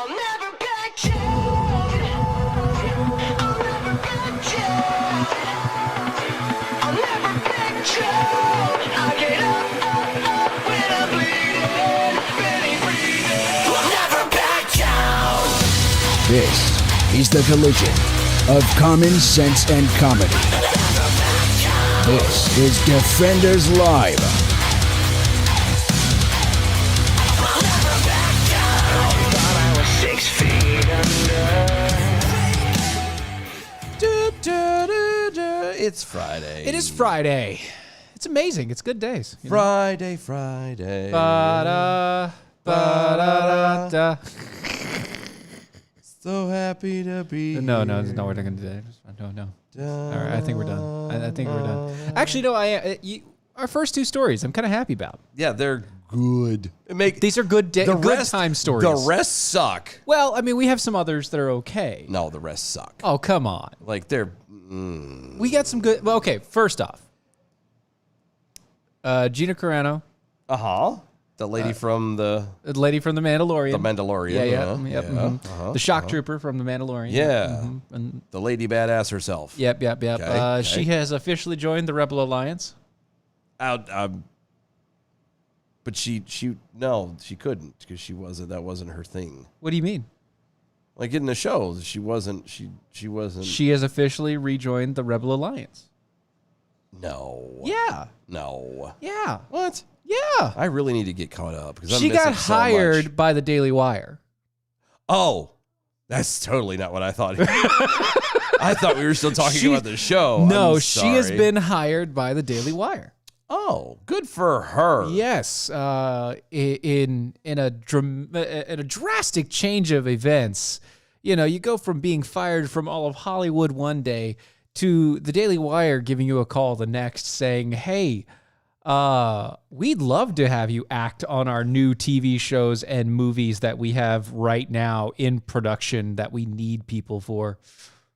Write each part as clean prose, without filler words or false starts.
I'll never back down. I'll never back down. I'll never back down. I get up when I'm bleeding, barely breathing. I'll never back down. This is the collision of common sense and comedy. This is Defenders Live. It's Friday. It is Friday. It's amazing. It's good days. You know? Friday. Ba-da, ba-da-da-da. So happy to be No, here. we're not going to do that. No. All right, I think we're done. I think we're done. Actually, no, our first two stories I'm kind of happy about. Yeah, they're good. These are good time stories. The rest suck. Well, I mean, we have some others that are okay. No, the rest suck. Oh, come on. Like, they're... We got some good... Well, okay, first off. Gina Carano. Uh-huh. The lady from the... The lady from The Mandalorian. The Mandalorian. Yeah. Mm-hmm. The shock trooper from The Mandalorian. Yeah. Mm-hmm. And the lady badass herself. Yep. Okay. She has officially joined the Rebel Alliance. But she couldn't because that wasn't her thing. What do you mean? Like in the show, she wasn't. She has officially rejoined the Rebel Alliance. No. Yeah. No. Yeah. What? Yeah. I really need to get caught up because she got hired by the Daily Wire. Oh, that's totally not what I thought. I thought we were still talking about the show. No, I'm she has sorry. been hired by the Daily Wire. Oh, good for her. Yes, in a drastic change of events, you go from being fired from all of Hollywood one day to the Daily Wire giving you a call the next, saying, "Hey, we'd love to have you act on our new TV shows and movies that we have right now in production that we need people for."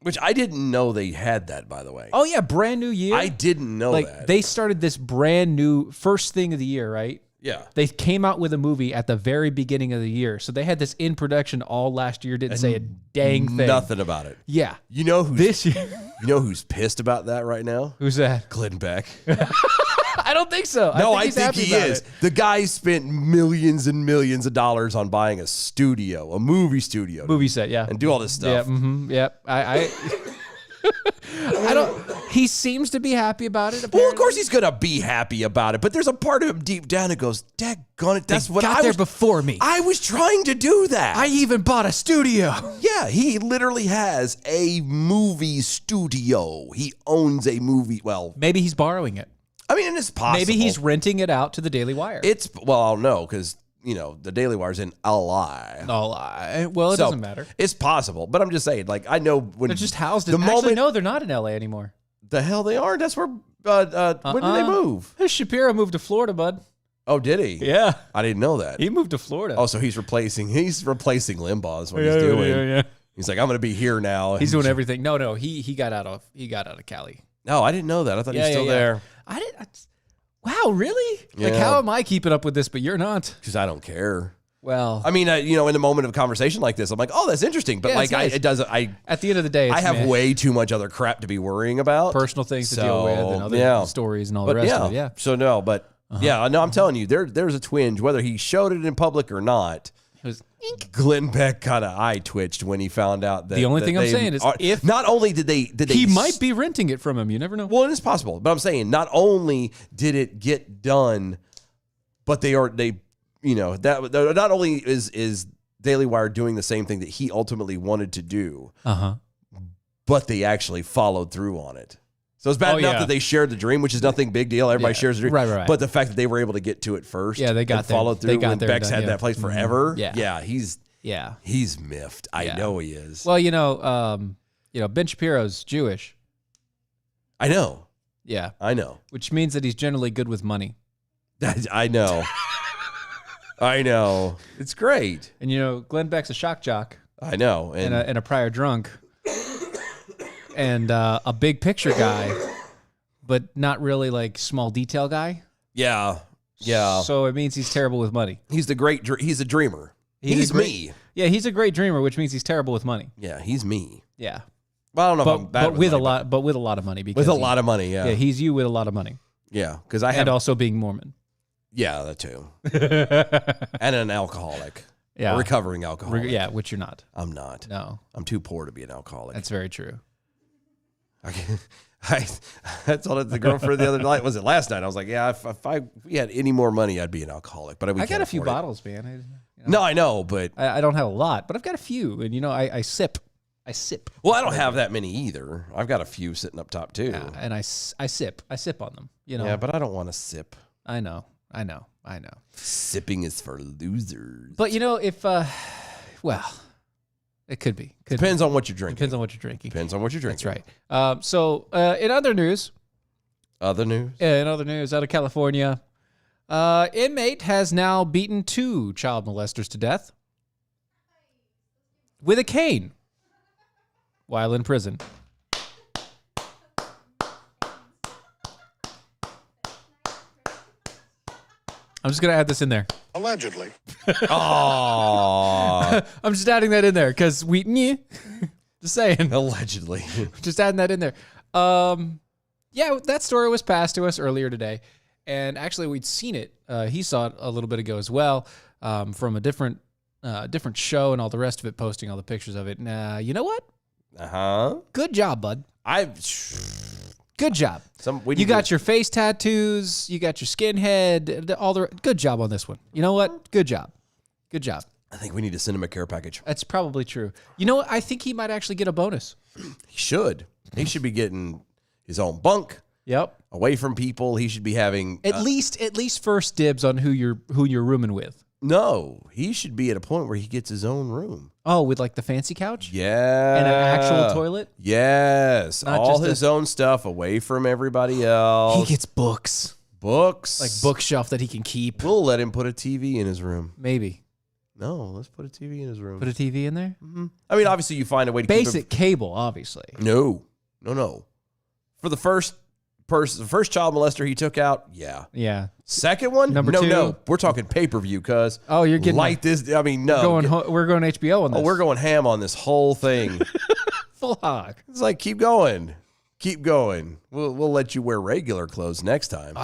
Which I didn't know they had that, by the way. Oh yeah, brand new year. I didn't know that. They started this brand new first thing of the year, right? Yeah. They came out with a movie at the very beginning of the year. So they had this in production all last year, didn't say a dang thing. Nothing about it. Yeah. You know who's This year. You know who's pissed about that right now? Who's that? Glenn Beck. I don't think so. I he's think happy he about is. it. The guy spent millions and millions of dollars on buying a studio, a movie studio. Movie set, yeah. And do all this stuff. Yeah, yep. I don't. He seems to be happy about it. Apparently. Well, of course he's gonna be happy about it, but there's a part of him deep down that goes, "Daggone it, that's They what got I there was before me. I was trying to do that. I even bought a studio." Yeah, he literally has a movie studio. He owns a movie. Well, Maybe he's borrowing it. I mean, it's possible. Maybe he's renting it out to the Daily Wire. I'll know because the Daily Wire's in LA. Well, it doesn't matter. It's possible, but I'm just saying. Like I know when They're just housed. No, they're not in LA anymore. The hell they are. That's where. When did they move? Shapiro moved to Florida, bud. Oh, did he? Yeah, I didn't know that. he moved to Florida. Oh, so he's replacing Limbaugh is what he's doing. Yeah. He's like, I'm going to be here now. He's doing everything. No, he got out of Cali. No, I didn't know that. I thought he was still there. I didn't. Wow, really? Like, Yeah. how am I keeping up with this, but you're not? Because I don't care. Well, I mean, in the moment of conversation like this, I'm like, oh, that's interesting. But Yeah, like, it's nice. it doesn't. at the end of the day, I have way too much other crap to be worrying about. personal things to deal with and other stories and all the rest of it. Yeah. So no, but I'm telling you, there's a twinge, whether he showed it in public or not. It was Glenn Beck kind of eye twitched when he found out that The only that thing I'm they saying is are, if- not only did they he might be renting it from him. You never know. well, it's possible, but I'm saying not only did it get done, but that not only is Daily Wire doing the same thing that he ultimately wanted to do, but they actually followed through on it. So it's bad enough that they shared the dream, which is nothing big deal. Everybody shares the dream. Right. But the fact that they were able to get to it first, They got and there. followed through They got when there Beck's done, had that place forever. Yeah. He's miffed. I know he is. Well, Ben Shapiro's Jewish. I know. Yeah. I know. Which means that he's generally good with money. I know. I know. It's great. And Glenn Beck's a shock jock. I know. And a prior drunk. And a big picture guy, but not really like small detail guy. Yeah. So it means he's terrible with money. He's a dreamer. He's me. Yeah, he's a great dreamer, which means he's terrible with money. Yeah, he's me. Yeah. Well, I don't know if I'm bad But with money, a lot, but with a lot of money. Because with a lot of money, yeah. Yeah, he's you with a lot of money. Yeah, because I have... And also being Mormon. Yeah, that too. And an alcoholic. Yeah. A recovering alcoholic. Yeah, which you're not. I'm not. No. I'm too poor to be an alcoholic. That's very true. I told the girlfriend the other night, was it last night? I was like, yeah, if we had any more money, I'd be an alcoholic. But I got a few bottles, man. No, I know, but... I don't have a lot, but I've got a few. And, you know, I sip. Well, I don't have that many either. I've got a few sitting up top, too. Yeah, and I sip. I sip on them, you know. Yeah, but I don't want to sip. I know. Sipping is for losers. But, you know, if, well, it could be. Depends on what you're drinking. Depends on what you're drinking. Depends on what you're drinking. That's right. So, in other news. In other news out of California, inmate has now beaten 2 child molesters to death with a cane while in prison. I'm just going to add this in there. Allegedly. Oh, I'm just adding that in there because just saying. allegedly. Just adding that in there. Yeah, that story was passed to us earlier today. And actually, we'd seen it. He saw it a little bit ago as well, from a different show and all the rest of it, posting all the pictures of it. You know what? Good job, bud. Good job. You got your face tattoos. You got your skinhead. Good job on this one. You know what? Good job. I think we need to send him a care package. That's probably true. You know what? I think he might actually get a bonus. He should. He should be getting his own bunk. Yep. Away from people. He should be having At least first dibs on who you're rooming with. No, he should be at a point where he gets his own room. Oh, with like the fancy couch? Yeah. And an actual toilet? Yes. Not all just his own stuff away from everybody else. He gets books. Books. Like bookshelf that he can keep. We'll let him put a TV in his room. Maybe. No, let's put a TV in his room. Put a TV in there? Mm-hmm. I mean, obviously you find a way to Basic keep cable, obviously. No. For the first child molester he took out, yeah. Yeah. Second one? Number 2? No. We're talking pay-per-view, cuz. Oh, you're getting... Light this... I mean, no. We're going HBO on this. Oh, we're going ham on this whole thing. Full hog. It's like, keep going. We'll let you wear regular clothes next time.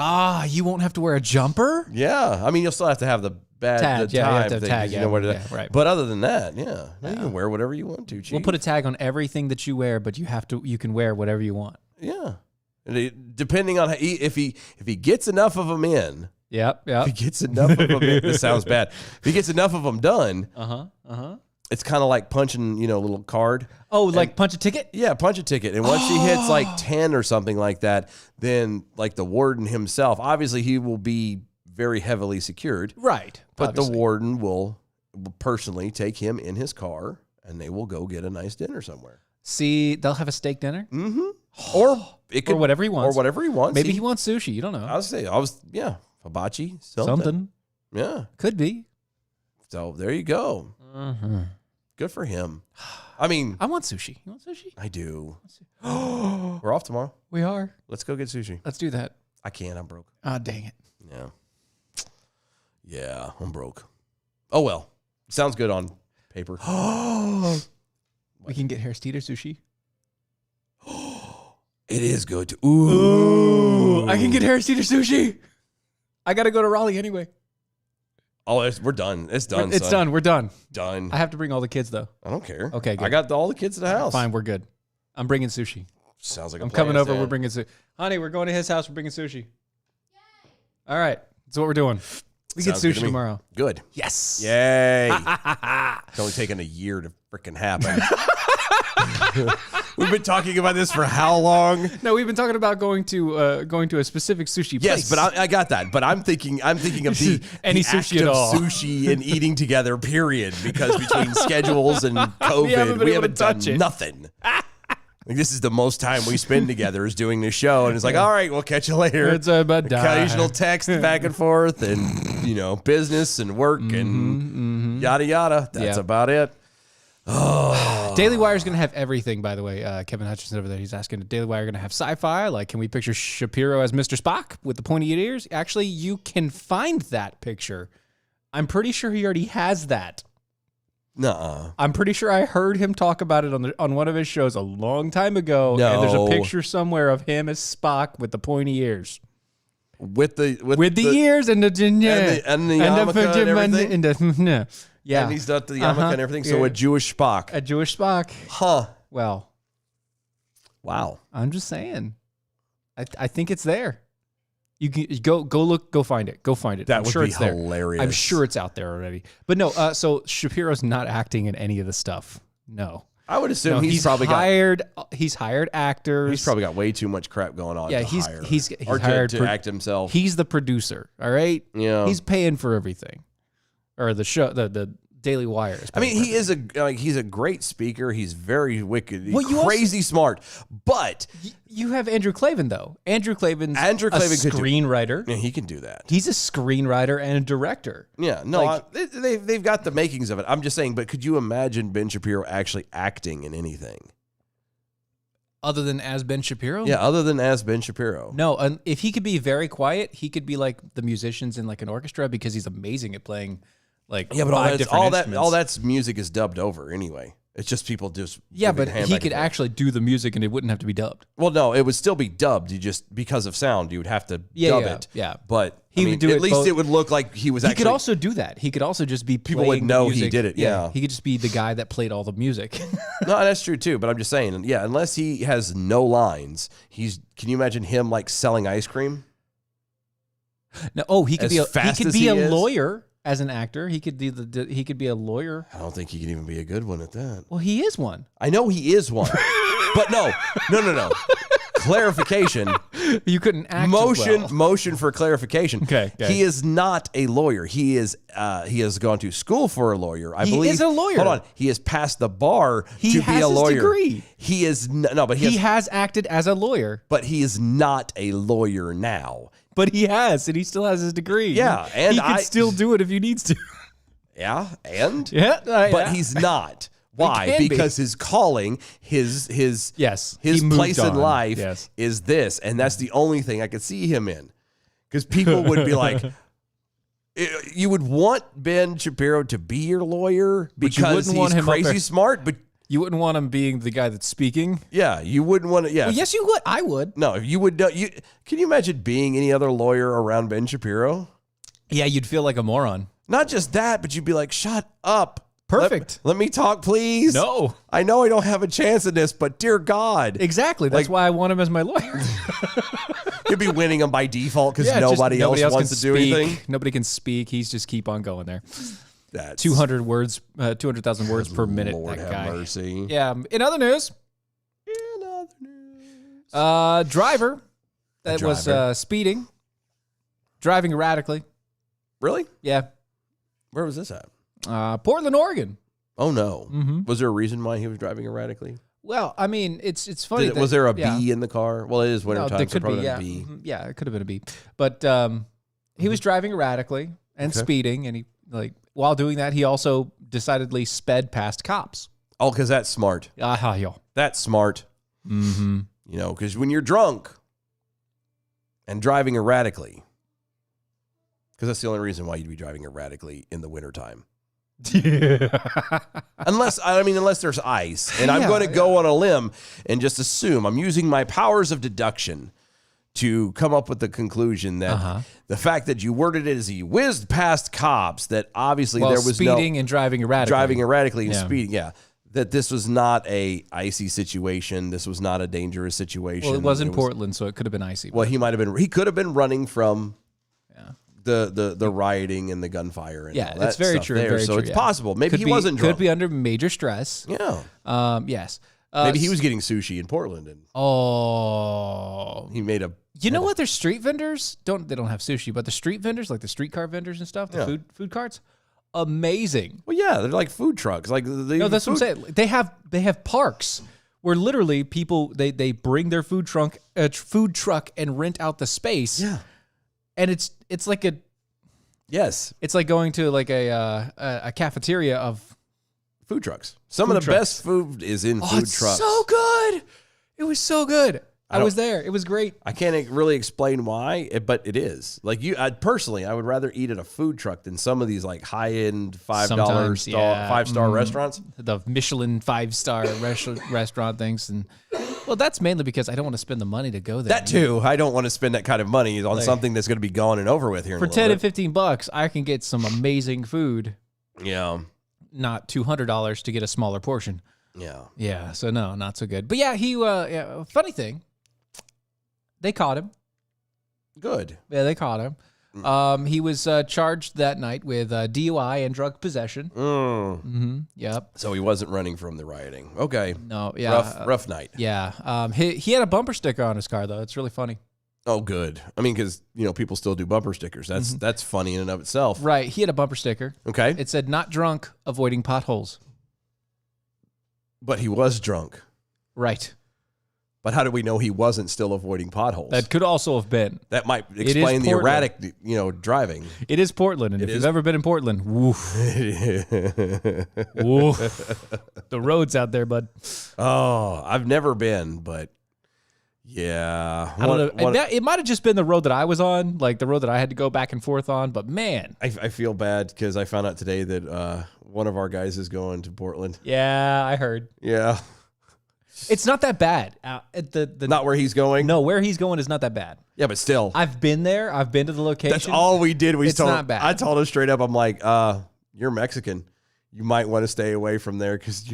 You won't have to wear a jumper? Yeah. I mean, you'll still have to have the tag. the Yeah, you have time to have thing, tag. 'cause you know where to... Yeah, right. But other than that, yeah. You can wear whatever you want to, Chief. We'll put a tag on everything that you wear, but you can wear whatever you want. Yeah. Depending on if he gets enough of them in. Yep. If he gets enough of them in, this sounds bad. If he gets enough of them done, it's kind of like punching, a little card. Oh, like punch a ticket? Yeah, punch a ticket. And once he hits like 10 or something like that, then like the warden himself, obviously he will be very heavily secured. Right. But obviously. the warden will personally take him in his car and they will go get a nice dinner somewhere. See, they'll have a steak dinner? Mm-hmm. Or it could, or whatever he wants. Maybe he wants sushi. You don't know. Hibachi, something. Yeah. Could be. So there you go. Mm-hmm. Good for him. I mean, I want sushi. You want sushi? I do. We're off tomorrow. We are. Let's go get sushi. Let's do that. I can't. I'm broke. Ah, dang it. Yeah, I'm broke. Oh, well. Sounds good on paper. We can get Harris Teeter sushi. It is good. Ooh. I can get Harris Teeter sushi. I got to go to Raleigh anyway. Oh, we're done. It's done. It's done. We're done. Done. I have to bring all the kids, though. I don't care. Okay, good. I got all the kids at the house. Fine, we're good. I'm bringing sushi. Sounds like I'm coming over. We're bringing sushi. Honey, we're going to his house. We're bringing sushi. Yay. All right. That's what we're doing. We get sushi tomorrow. Good. Yes. Yay. It's only taken a year to freaking happen. We've been talking about this for how long? No, we've been talking about going to a specific sushi place. Yes, but I got that. But I'm thinking of the any the sushi act at of all. sushi and eating together. Period. Because between schedules and COVID, we haven't done nothing. Like, this is the most time we spend together is doing this show, and it's like, all right, we'll catch you later. It's about occasional text back and forth, and business and work and yada yada. That's about it. Oh. Daily Wire is going to have everything, by the way. Kevin Hutchinson over there, he's asking, Daily Wire going to have sci-fi? Like, can we picture Shapiro as Mr. Spock with the pointy ears? Actually, you can find that picture. I'm pretty sure he already has that. Nuh-uh. I'm pretty sure I heard him talk about it on one of his shows a long time ago. No. And there's a picture somewhere of him as Spock with the pointy ears. With the ears and the yarmulke and everything? Yeah. And he's got the yarmulke and everything. So Yeah. a Jewish Spock. A Jewish Spock. Huh. Well, Wow. I'm just saying. I think it's there. You can go look, go find it. Go find it. That I'm would sure be it's there. hilarious. I'm sure it's out there already. But no, so Shapiro's not acting in any of the stuff. No. I would assume No, he's probably hired actors. He's probably got way too much crap going on. Yeah, to he's hire. he's or hired to act himself. He's the producer, all right? Yeah. He's paying for everything. Or the show, the Daily Wire is I mean, paying he is he's a great speaker. He's very wicked. He's Well, you crazy smart. But You have Andrew Klavan, though. Andrew Klavan Klavan a could do- screenwriter. yeah, he can do that. He's a screenwriter and a director. Yeah, no, Like- they've got the makings of it. I'm just saying, but could you imagine Ben Shapiro actually acting in anything? Other than as Ben Shapiro? Yeah, other than as Ben Shapiro. No, and if he could be very quiet, he could be like the musicians in like an orchestra because he's amazing at playing like Yeah, but five different instruments. all that's music is dubbed over anyway. It's just people just Yeah, moving but hand he back could and forth. actually do the music and it wouldn't have to be dubbed. Well, no, it would still be dubbed. You just because of sound, you would have to dub it. Yeah. But He I would mean, do at it least both- it would look like he was He actually. could also do that. He could also just be People playing would know the he music. did it, yeah. He could just be the guy that played all the music. No, that's true too. But I'm just saying, yeah, unless he has no lines, can you imagine him like selling ice cream? No, he could As be fast a as he is? lawyer as an actor. He could be a lawyer. I don't think he can even be a good one at that. Well, he is one. I know he is one, but no. Clarification. You couldn't act as well. Motion for clarification. Okay. He is not a lawyer. He has gone to school for a lawyer. I He believe. is a lawyer. Hold on. He has passed the bar He to has be a his lawyer. degree. He is but He has acted as a lawyer, but he is not a lawyer now. but he has, and he still has his degree. Yeah, and he could still do it if he needs to. Yeah, and Yeah, but he's not. Why? can be. Because his calling, his Yes, his he moved place in on. life Yes. is this, and that's the only thing I could see him in. Because people would be like, you would want Ben Shapiro to be your lawyer But you because wouldn't want he's him up crazy there. smart. But You wouldn't want him being the guy that's speaking. yeah, you wouldn't want to. Yeah, Well, yes, you would. I would. no, you would. Can you imagine being any other lawyer around Ben Shapiro? Yeah, you'd feel like a moron. Not just that, but you'd be like, shut up. Perfect. Let me talk, please. No. I know I don't have a chance in this, but dear God. Exactly. That's why I want him as my lawyer. You'd be winning them by default because Yeah, just nobody else wants can to do speak. anything. Nobody can speak. He's just keep on going there. That's 200 words, 200,000 words per minute. Lord that have guy. mercy. Yeah. In other news, driver that was driver. speeding, driving erratically. Really? Yeah. Where was this at? Portland, Oregon. Oh no. Mm-hmm. Was there a reason why he was driving erratically? Well, I mean, it's funny. Was there a yeah. bee in the car? Well, it is winter No, time, there so could be, probably yeah. a bee. Mhm. Yeah, it could have been a bee. But he was driving erratically and Okay. speeding, and he while doing that, he also decidedly sped past cops. Oh, because that's smart. Yeah. That's smart. Mm-hmm. You know, because when you're drunk and driving erratically, because that's the only reason why you'd be driving erratically in the wintertime. Unless there's ice. And I'm Yeah, going to go on a limb and just assume I'm using my powers of deduction to come up with the conclusion that the fact that you worded it as he whizzed past cops, that obviously Well, there was speeding and driving erratically. and Yeah. speeding. Yeah. That this was not a icy situation. This was not a dangerous situation. Well, it was in Portland, so it could have been icy. Well, he could have been running from Yeah. the rioting and the gunfire and Yeah, all that it's very stuff true. there. Very so true, it's yeah. possible. Maybe Could he be, wasn't drunk. Could be under major stress. Yeah. Yes. Maybe he was getting sushi in Portland and Oh. he made a. You know what? There's street vendors. They don't have sushi, but the street vendors, like the streetcar vendors and stuff, the Yeah. food carts, amazing. Well, yeah, they're like food trucks. Like No, that's what I'm saying. They have parks where literally people they bring their food truck and rent out the space. Yeah. And it's like Yes, it's like going to like a cafeteria of food trucks. Some Food of the trucks. best food is in food it's trucks. so good. It was so good. I was there. It was great. I can't really explain why, but it is. Like personally, I would rather eat at a food truck than some of these like high-end Sometimes, yeah. five-star restaurants. The Michelin 5-star restaurant things. And well, that's mainly because I don't want to spend the money to go there. That too. I don't want to spend that kind of money on something that's going to be gone and over with here in For a little 10 bit. and $15, I can get some amazing food. Yeah. Not $200 to get a smaller portion. Yeah. Yeah, so no, not so good. But yeah, funny thing, they caught him. Good. Yeah, they caught him. He was charged that night with DUI and drug possession. Yep. So he wasn't running from the rioting. Okay. No, yeah. Rough night. Yeah. He had a bumper sticker on his car, though. It's really funny. Oh, good. I mean, because, people still do bumper stickers. That's funny in and of itself. Right. He had a bumper sticker. Okay. It said, "Not drunk, avoiding potholes." But he was drunk. Right. But how do we know he wasn't still avoiding potholes? That could also have been. That might explain the erratic, driving. It is Portland, and if you've ever been in Portland, woof. Woof. The roads out there, bud. Oh, I've never been, but yeah. I don't know. It might have just been the road that I was on, like the road that I had to go back and forth on, but man. I feel bad because I found out today that one of our guys is going to Portland. Yeah, I heard. Yeah. It's not that bad. Not where he's going? No, where he's going is not that bad. Yeah, but still. I've been there. I've been to the location. That's all we did. It's not bad. I told him straight up, I'm like, you're Mexican. You might want to stay away from there because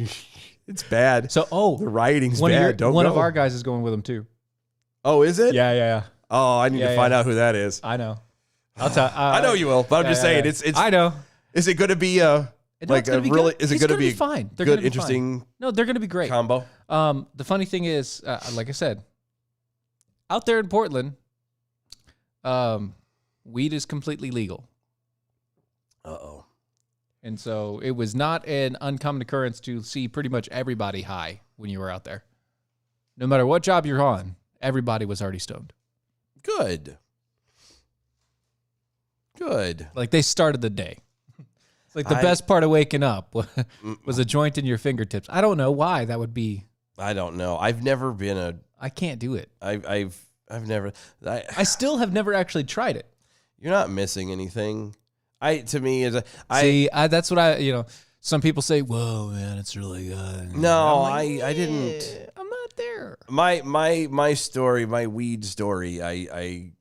it's bad. So, the rioting's one bad. One of our guys is going with him too. Oh, is it? Yeah. Oh, I need to find out who that is. I know. I'll tell. I know you will, but I'm just saying it's. I know. Is it going to be Is it going to be fine? They're good, gonna be interesting? Fine. No, they're going to be great. Combo. The funny thing is, like I said, out there in Portland, weed is completely legal. Uh-oh. And so it was not an uncommon occurrence to see pretty much everybody high when you were out there. No matter what job you're on, everybody was already stoned. Good. Like they started the day. It's like the best part of waking up was a joint in your fingertips. I don't know why that would be. I don't know. I've never been I can't do it. I've never. I still have never actually tried it. You're not missing anything. That's what some people say, "Whoa, man, it's really good." No, I didn't. I'm not there. My story, my weed story, and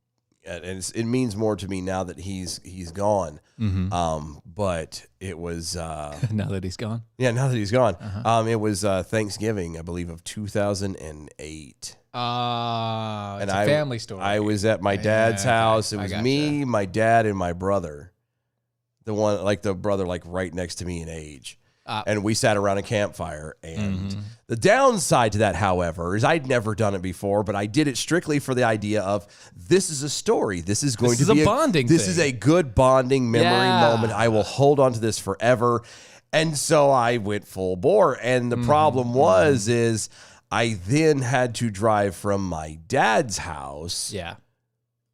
it means more to me now that he's gone. Mm-hmm. But it was now that he's gone. Yeah, now that he's gone. It was Thanksgiving, I believe, of 2008. It's a family story. I was at my dad's house. It was me, my dad, and my brother. The brother right next to me in age. And we sat around a campfire. And the downside to that, however, is I'd never done it before, but I did it strictly for the idea of this is a story. This is going to be a bonding This thing. is a good bonding memory moment. I will hold on to this forever. And so I went full bore. And the problem is I then had to drive from my dad's house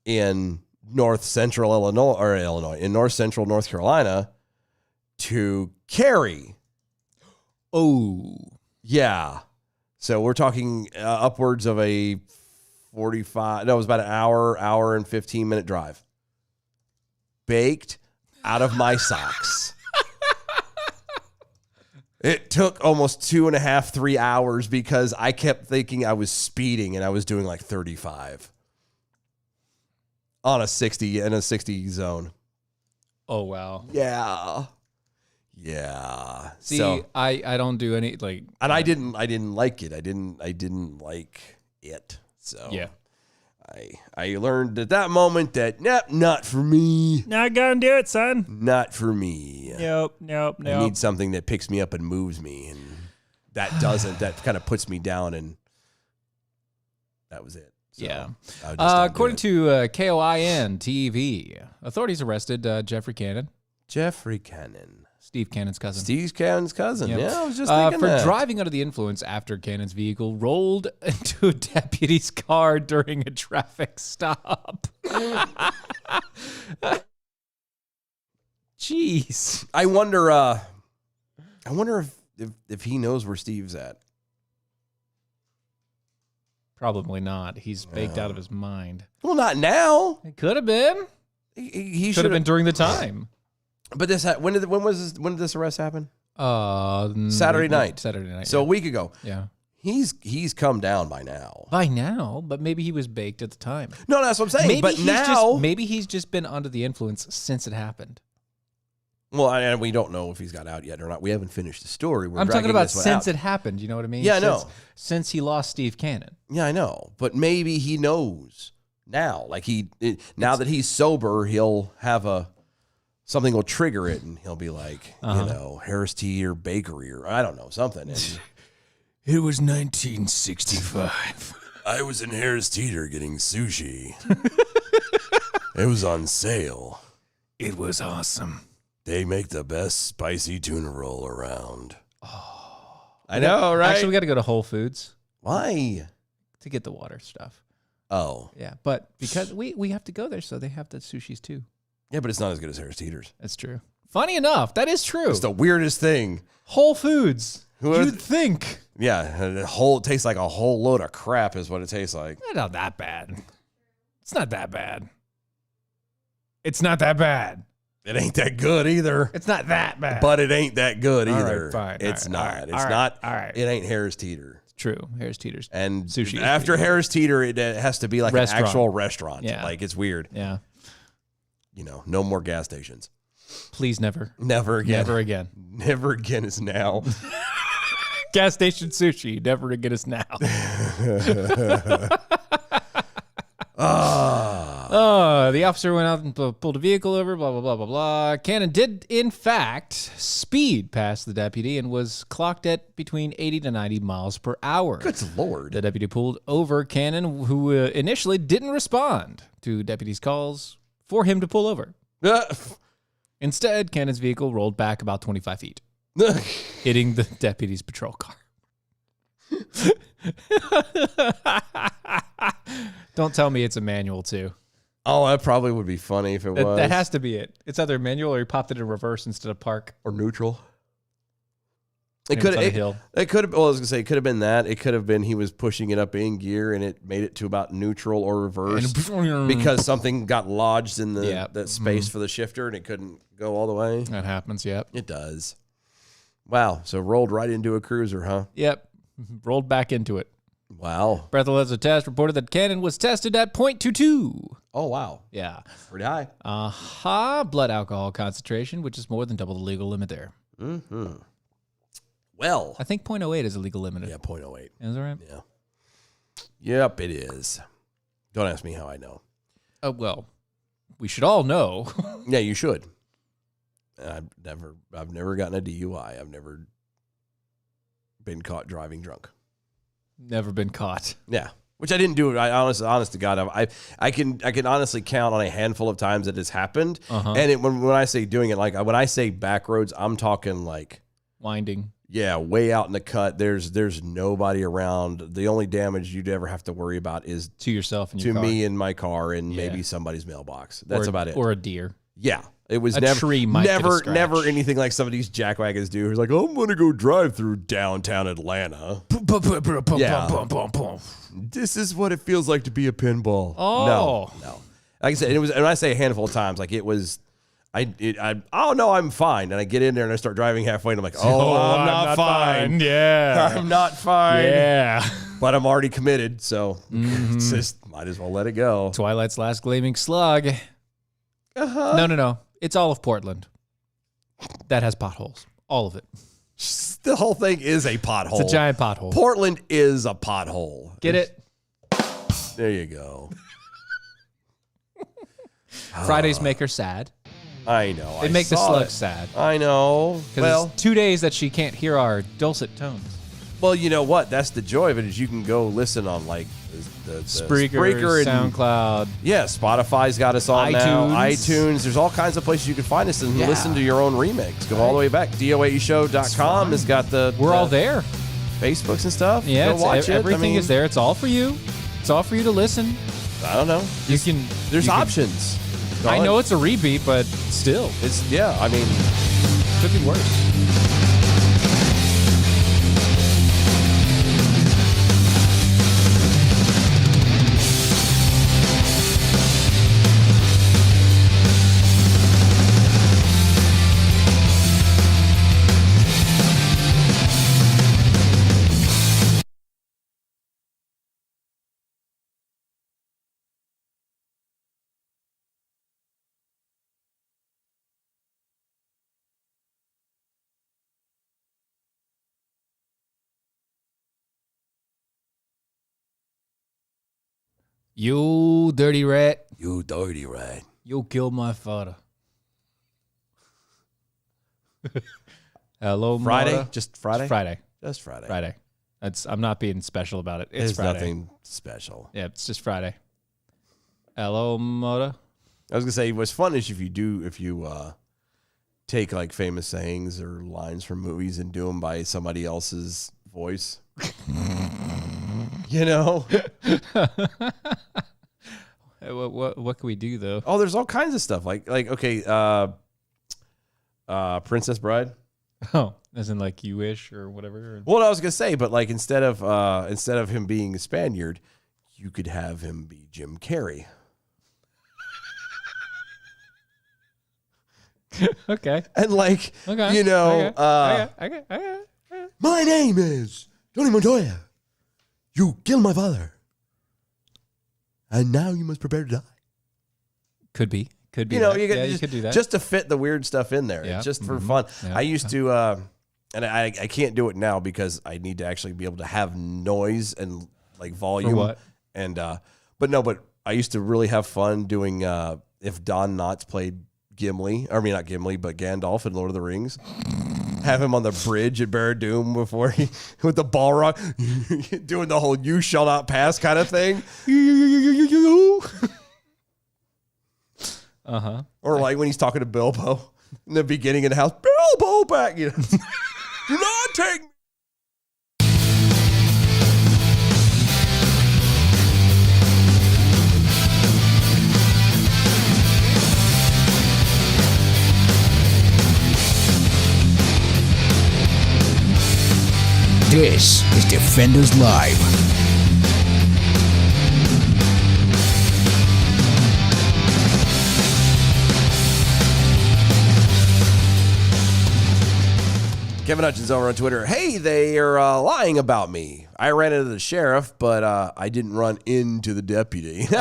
in north central North Carolina to Cary. Oh, yeah. So we're talking upwards of a 45. No, it was about an hour and 15-minute drive. Baked out of my socks. It took almost 2.5, 3 hours because I kept thinking I was speeding and I was doing like 35 on a 60 zone. Oh, wow. Yeah. See, so, I don't do any and I didn't like it. I didn't like it. So yeah. I learned at that moment that not for me. Not gonna do it, son. Not for me. Nope. I need something that picks me up and moves me, and that doesn't. That kind of puts me down, and that was it. So yeah. According to KOIN TV, authorities arrested Jeffrey Cannon. Steve Cannon's cousin. Steve Cannon's cousin. Yep. Yeah, I was just thinking for that. driving under the influence after Cannon's vehicle rolled into a deputy's car during a traffic stop. Jeez. I wonder if he knows where Steve's at. Probably not. He's baked out of his mind. Well, not now. It could have been. He Could should have been during the time. But when did this arrest happen? Saturday night. Saturday night. So a week ago. yeah. He's come down by now. By now, but maybe he was baked at the time. No, that's what I'm saying. But now, maybe he's just been under the influence since it happened. well, and we don't know if he's got out yet or not. We haven't finished the story. I'm talking about since it happened. You know what I mean? Yeah, I know. Since he lost Steve Cannon. Yeah, I know. But maybe he knows now. Like now that he's sober, he'll have something will trigger it, and he'll be like, Harris Tea or Bakery or I don't know, something. And It was 1965. I was in Harris Teeter getting sushi. It was on sale. It was awesome. They make the best spicy tuna roll around. Oh, I know, right? Actually, we got to go to Whole Foods Why? to get the water stuff. Oh. Yeah, but because we have to go there, so they have the sushis too. Yeah, but it's not as good as Harris Teeter's. That's true. Funny enough, that is true. It's the weirdest thing. Whole Foods. Who- You'd think. Yeah, it tastes like a whole load of crap is what it tastes like. Not that bad. It's not that bad. It's not that bad. It ain't that good either. It's not that bad. But it ain't that good All right, either. fine. It's All not. right. It's All right. not. All right. It ain't Harris Teeter. True. Harris Teeter's. And Sushi is after pretty good. Harris Teeter, it has to be like Restaurant. an actual restaurant. Yeah. Like it's weird. Yeah. No more gas stations. Please never. Never again. Never again. Never again is now. Gas station sushi. Never to get us now. The officer went out and pulled a vehicle over, blah, blah, blah, blah, blah. Cannon did, in fact, speed past the deputy and was clocked at between 80 to 90 miles per hour. Good Lord. The deputy pulled over Cannon, who initially didn't respond to deputies' calls for him to pull over. Instead, Cannon's vehicle rolled back about 25 feet, hitting the deputy's patrol car. Don't tell me it's a manual, too. Oh, that probably would be funny if it was. That has to be it. It's either manual or he popped it in reverse instead of park. Or neutral. It could have. It could have. Well, I was gonna say it could have been that. It could have been he was pushing it up in gear and it made it to about neutral or reverse because something got lodged in that space for the shifter and it couldn't go all the way. That happens. Yep. It does. Wow. So rolled right into a cruiser, huh? Yep. Rolled back into it. Wow. Breathalyzer test reported that Cannon was tested at 0.22. Oh wow. Yeah. Pretty high. Blood alcohol concentration, which is more than double the legal limit there. Mm-hmm. Well, I think 0.08 is a legal limit. yeah, 0.08. Is that right? Yeah. Yep, it is. Don't ask me how I know. Well, we should all know. Yeah, you should. I've never gotten a DUI. I've never been caught driving drunk. Never been caught. Yeah, which I didn't do. Honest to God, I can honestly count on a handful of times that it's happened. And when I say doing it, like when I say back roads, I'm talking like Winding. Yeah, way out in the cut. There's nobody around. The only damage you'd ever have to worry about is To yourself and your to car. me and my car and Yeah. maybe somebody's mailbox. That's about it. Or a deer. Yeah. It was A never tree might get a scratch. never anything like some of these jackwagons do. Who's like, oh, I'm gonna go drive through downtown Atlanta. Yeah. This is what it feels like to be a pinball. Oh. No. Like I said, it was, and when I say a handful of times, like it was, oh no, I'm fine. And I get in there and I start driving halfway and I'm like, oh, I'm not fine. Yeah. I'm not fine. Yeah. But I'm already committed, so it's just might as well let it go. Twilight's last gleaming slug. No. It's all of Portland. That has potholes. All of it. The whole thing is a pothole. It's a giant pothole. Portland is a pothole. Get it? There you go. Fridays make her sad. I know. They make the slug sad. I know. Because Well, it's 2 days that she can't hear our dulcet tones. well, you know what? That's the joy of it is you can go listen on like the Spreaker and SoundCloud. Yeah, Spotify's got us on now. iTunes. iTunes. There's all kinds of places you can find us and listen to your own remix. Go all the way back. DOAEshow.com has got We're all there. Facebooks and stuff. Yeah, Go watch it. everything is there. It's all for you. It's all for you to listen. I don't know. You can. There's you can- options. I know it's a rebeat, but still, It's I mean, could be worse. You dirty rat. You dirty rat. You killed my father. Hello, Friday? mother. Just Friday? It's Friday. Just Friday. Friday. I'm not being special about it. It's There's Friday. nothing special. Yeah, it's just Friday. Hello, mother. I was gonna say what's fun is if you take like famous sayings or lines from movies and do them by somebody else's voice. You know? What can we do though? Oh, there's all kinds of stuff. Like okay, Princess Bride. Oh, as in like you wish or whatever. Well, I was gonna say, but like instead of him being a Spaniard, you could have him be Jim Carrey. Okay. And like, Okay. you know, Okay. my name is Tony Montoya. You killed my father. And now you must prepare to die. Could be. Could be. You know, that. you could, yeah, just, you could do that. just to fit the weird stuff in there. Yeah. It's just for fun. Yeah. I used to, and I can't do it now because I need to actually be able to have noise and like volume. For what? And, but I used to really have fun doing, if Don Knotts played Gimli, I mean, not Gimli, but Gandalf in Lord of the Rings. Have him on the bridge at Barad-dûr before he, with the Balrog, doing the whole "you shall not pass" kind of thing. Or like when he's talking to Bilbo in the beginning of the house, Bilbo back, you know, do not take me. This is Defenders Live. Kevin Hutchins over on Twitter. Hey, they are lying about me. I ran into the sheriff, but I didn't run into the deputy. There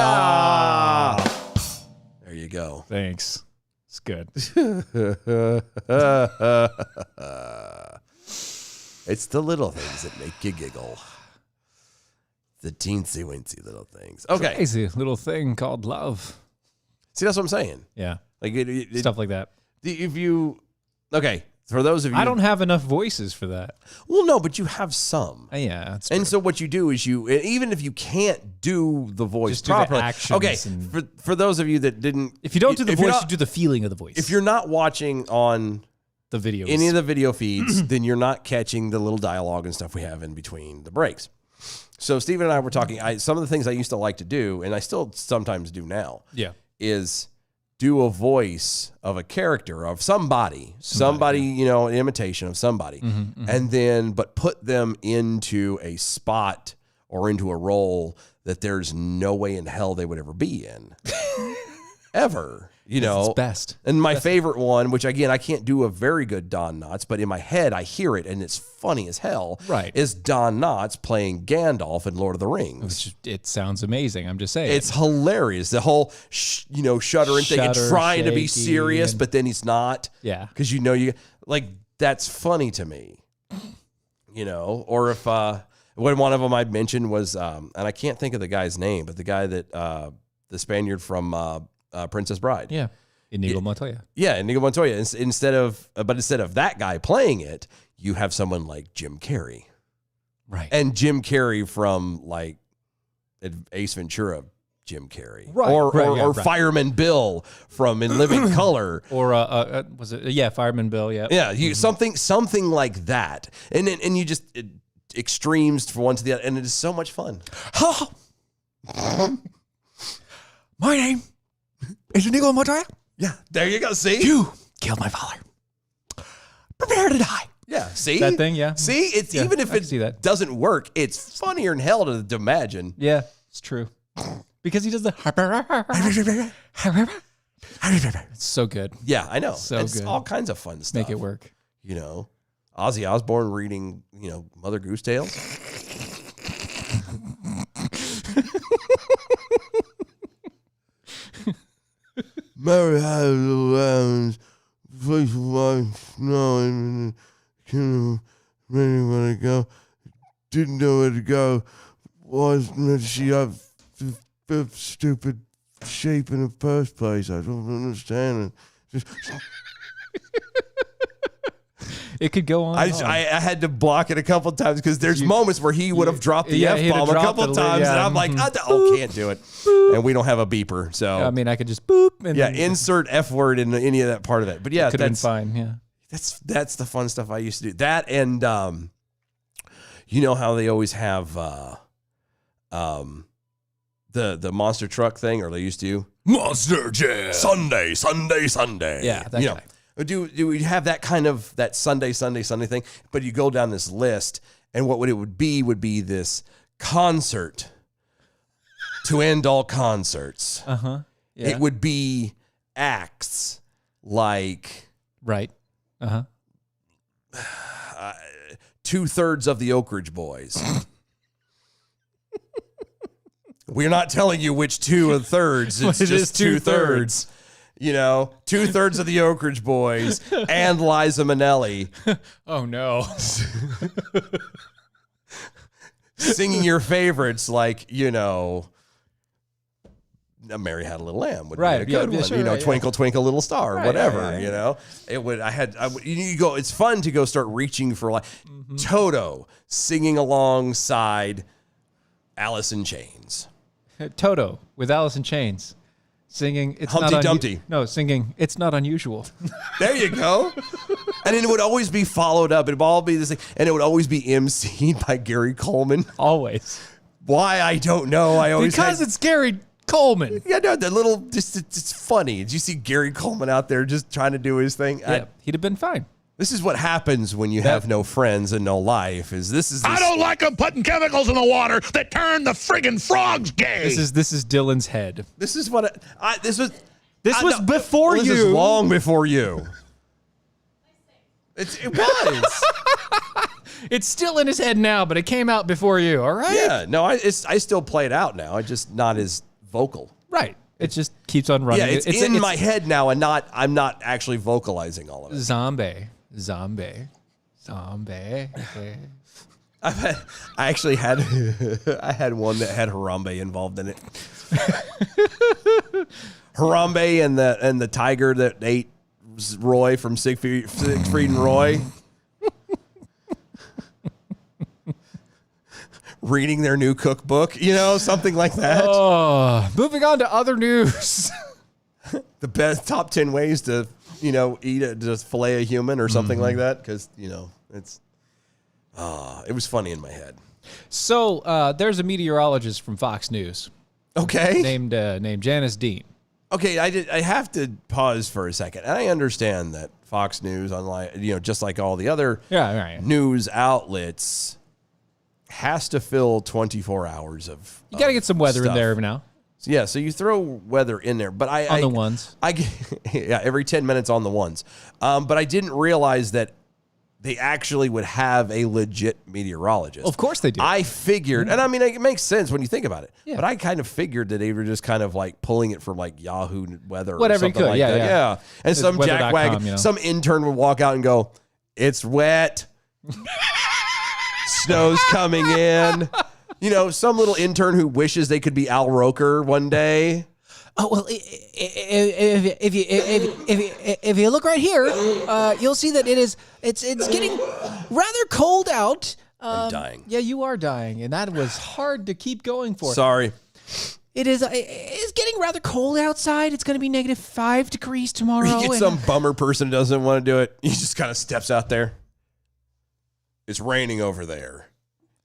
you go. Thanks. It's good. It's the little things that make you giggle. The teensy-weensy little things. Okay. Crazy little thing called love. See, that's what I'm saying. Yeah. Like Stuff like that. Okay, for those of you. I don't have enough voices for that. Well, no, but you have some. Yeah. That's And true. so what you do is even if you can't do the voice Just do the properly. actions Okay, and- for those of you that didn't. if you don't do the if you're voice, not- you do the feeling of the voice. If you're not watching on the videos. any of the video feeds, then you're not catching the little dialogue and stuff we have in between the breaks. So Steven and I were talking. Some of the things I used to like to do, and I still sometimes do now, Yeah. is do a voice of a character of somebody, you know, an imitation of somebody, and then but put them into a spot or into a role that there's no way in hell they would ever be in, ever. You know, It's best. And my favorite one, which again I can't do a very good Don Knotts, but in my head I hear it and it's funny as hell. Right. Is Don Knotts playing Gandalf in Lord of the Rings? It sounds amazing. I'm just saying. It's hilarious. The whole, shuddering thing and Shudder, trying to be shaky, serious, and- but then he's not. Yeah. Because you like, that's funny to me. You know, or if, when one of them I mentioned was, and I can't think of the guy's name, but the guy that, the Spaniard from Princess Bride. Yeah. Inigo Montoya. Yeah, Inigo Montoya. Instead of that guy playing it, you have someone like Jim Carrey. Right. And Jim Carrey from like Ace Ventura, Jim Carrey, Right, or right. Fireman Bill from In Living Color, Or was it? Yeah, Fireman Bill. Yeah. yeah, something like that, and you just extremes from one to the other, and it is so much fun. My name is Inigo Montoya. Yeah, there you go. See, You killed my father. Prepare to die. yeah, see That thing, yeah. See, it's Yeah, even if I can it see that. doesn't work, it's funnier than hell to imagine. Yeah, it's true. Because he does the. It's so good. Yeah, I know. So it's good. all kinds of fun stuff. Make it work. You know, Ozzy Osbourne reading, Mother Goose Tales. Mary had a lounge, place of life, snowing, and ready where to go. Didn't know where to go. Was she up a stupid shape in the first place. I don't understand it. It could go on. I had to block it a couple times because there's moments where he would have dropped the yeah, he'd have F-bomb a dropped couple it, times, yeah. and I'm like, can't do it. And we don't have a beeper, so I mean, I could just boop. And yeah, insert F word in any of that part of it. But yeah, could have been that's fine. Yeah. that's the fun stuff I used to do. That and you know how they always have the monster truck thing, or they used to Monster Jam Sunday. Yeah, that you guy. know, do we have that kind of that Sunday thing? But you go down this list, and what it would be this concert to end all concerts. Yeah. It would be acts like Right. 2/3 of the Oak Ridge Boys. We're not telling you which 2/3. It's It just is 2/3. You know, 2/3 of the Oak Ridge Boys and Liza Minnelli Oh no. singing your favorites, like, you know, Mary Had a Little Lamb would Right, be a good yeah, one. sure, you know, right, yeah. Twinkle Twinkle Little Star, Right, whatever. yeah, yeah, You know, it would. You go. It's fun to go start reaching for like Toto singing alongside Alice in Chains. Toto with Alice in Chains singing. It's Humpty not Dumpty. No, singing. It's not unusual. There you go. And then it would always be followed up. It would all be this thing, and it would always be emceed by Gary Coleman. Always. Why, I don't know. I always Because had, it's Gary Coleman. yeah, no, the little just it's funny. Did you see Gary Coleman out there just trying to do his thing? Yeah, he'd have been fine. This is what happens when you have no friends and no life. I don't like them putting chemicals in the water that turn the friggin' frogs gay. This is Dylan's head. This is what this was. This was before This is you. long before you. It was. It's still in his head now, but it came out before you. All right. Yeah. No, I still play it out now. I just not as vocal. Right. It just keeps on running. Yeah, it's in my head now, and I'm not actually vocalizing all of it. Zombie. I actually had I had one that had Harambe involved in it. Harambe and the tiger that ate Roy from Siegfried and Roy. Reading their new cookbook, you know, something like that. Oh, moving on to other news. The best top 10 ways to, you know, just fillet a human or something like that. Because, you know, it was funny in my head. So there's a meteorologist from Fox News Okay. named Janice Dean. Okay, I have to pause for a second. And I understand that Fox News, unlike, you know, just like all the other news outlets, has to fill 24 hours of You got to get some weather in stuff. there every now. Yeah, so you throw weather in there, but On the ones. Every 10 minutes on the ones. But I didn't realize that they actually would have a legit meteorologist. Of course they do. I figured, and I mean, it makes sense when you think about it. Yeah. But I kind of figured that they were just kind of like pulling it from like Yahoo Weather Whatever or you something could, like yeah, that. yeah. And some weather.com, jackwagon, you know. some intern would walk out and go, "It's wet." Snow's coming in. You know, some little intern who wishes they could be Al Roker one day. Oh well, if you look right here, you'll see that it's getting rather cold out. I'm dying. Yeah, you are dying, and that was hard to keep going for. Sorry. It's getting rather cold outside. It's going to be -5 degrees tomorrow. You get and- some bummer person who doesn't want to do it. He just kind of steps out there. It's raining over there.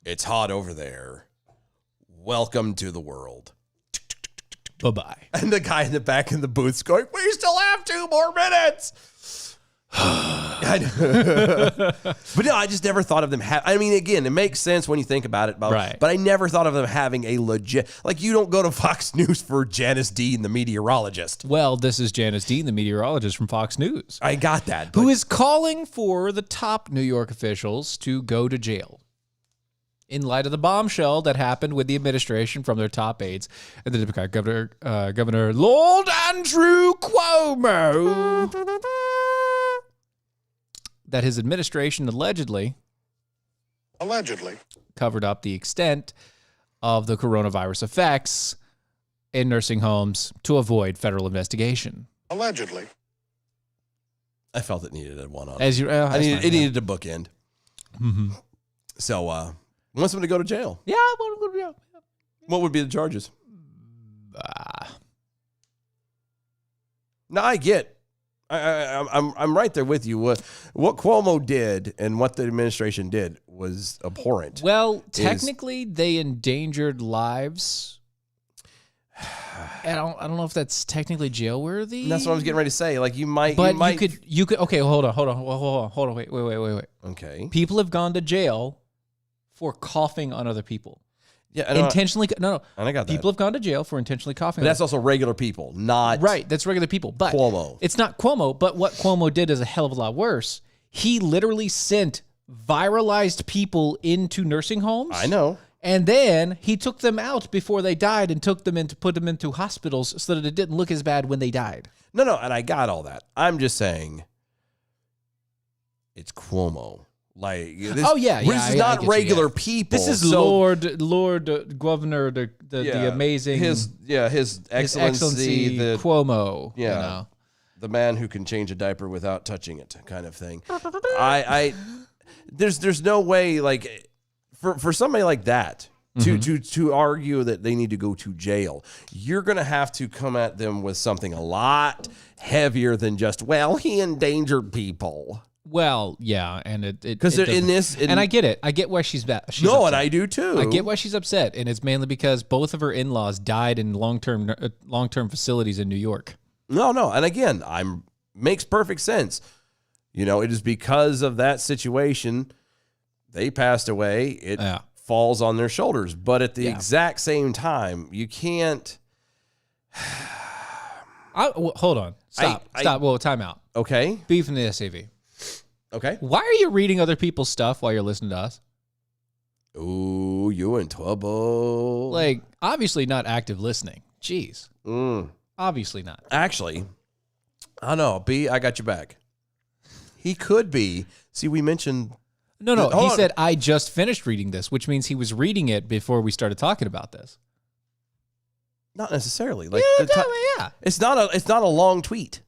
It's hot over there. Welcome to the world. Bye-bye. And the guy in the back in the booth's going, "We still have 2 more minutes." But no, I just never thought of them. I mean, again, it makes sense when you think about it, Right. But I never thought of them having a legit. Like, you don't go to Fox News for Janice Dean, the meteorologist. Well, this is Janice Dean, the meteorologist from Fox News, I got that. who is calling for the top New York officials to go to jail in light of the bombshell that happened with the administration from their top aides and the Democratic Governor Lord Andrew Cuomo, that his administration allegedly covered up the extent of the coronavirus effects in nursing homes to avoid federal investigation. Allegedly. I felt it needed a one on. As you, It needed a bookend. Mm-hmm. So, wants him to go to jail. Yeah, What would be the charges? Now I get, I'm right there with you. What Cuomo did and what the administration did was abhorrent. well, technically, they endangered lives. And I don't know if that's technically jail worthy. And that's what I was getting ready to say. Like you might, But you could. Okay, hold on. Wait. Okay. People have gone to jail for coughing on other people. Yeah. And Intentionally, no. and I got that. People have gone to jail for intentionally coughing. But that's also regular people, not right. That's regular people. But Cuomo. It's not Cuomo. But what Cuomo did is a hell of a lot worse. He literally sent viralized people into nursing homes. I know. And then he took them out before they died and put them into hospitals so that it didn't look as bad when they died. No, and I got all that. I'm just saying it's Cuomo. Like this, this is not regular people. This is Lord Governor, the amazing his excellency, the Cuomo. Yeah, you know. The man who can change a diaper without touching it, kind of thing. There's no way like for somebody like that to argue that they need to go to jail. You're gonna have to come at them with something a lot heavier than just he endangered people. Well, yeah, and it because in this, and I get it. I get why she's upset. And I do too. I get why she's upset, and it's mainly because both of her in-laws died in long-term facilities in New York. No, and again, makes perfect sense. You know, it is because of that situation they passed away. It falls on their shoulders, but at the exact same time, you can't. Hold on, stop. Well, time out. Okay, beef in the SAV. Okay. Why are you reading other people's stuff while you're listening to us? Ooh, you in trouble. Like, obviously not active listening. Jeez. Obviously not. Actually, I know. B, I got your back. He could be. See, we mentioned. No. He said, I just finished reading this, which means he was reading it before we started talking about this. Not necessarily. Like, yeah. It's not a long tweet.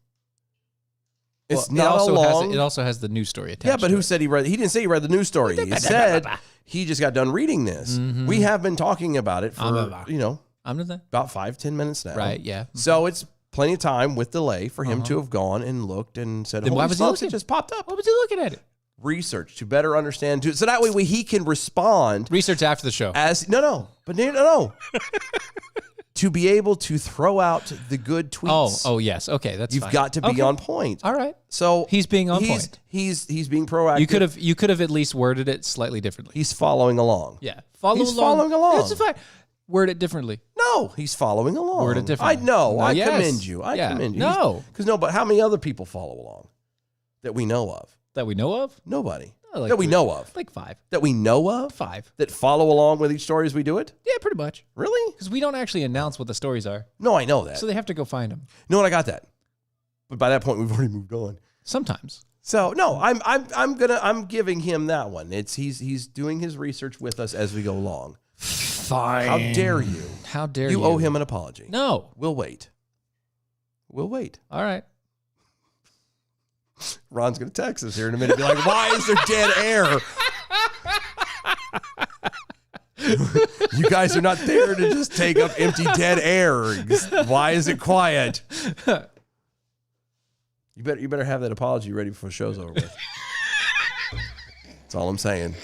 It's not a long. It also has the news story attached. Yeah, but who said he read? He didn't say he read the news story. He said he just got done reading this. Mm-hmm. We have been talking about it for about 5-10 minutes now. Right? Yeah. So it's plenty of time with delay for him to have gone and looked and said, then why was he looking? It just popped up. Why was he looking at it? Research to better understand, so that way he can respond. Research after the show. No. To be able to throw out the good tweets. Oh yes. Okay, that's You've fine. got to be on point. All right. So he's being on point. He's being proactive. You could have at least worded it slightly differently. He's following along. Yeah. He's following along. That's fine. Word it differently. No, he's following along. Word it differently. I know. No, I yes. commend you. I commend you. No. But how many other people follow along that we know of? That we know of? Nobody. Like that we know of. Like 5. That we know of? 5. That follow along with each story as we do it? Yeah, pretty much. Really? Because we don't actually announce what the stories are. No, I know that. So they have to go find them. No, and I got that. But by that point, we've already moved on. Sometimes. So no, I'm giving him that one. He's doing his research with us as we go along. Fine. How dare you? How dare you? You owe him an apology. No. We'll wait. All right. Ron's going to text us here in a minute and be like, why is there dead air? You guys are not there to just take up empty dead air. Why is it quiet? You better have that apology ready before the show's over with. That's all I'm saying.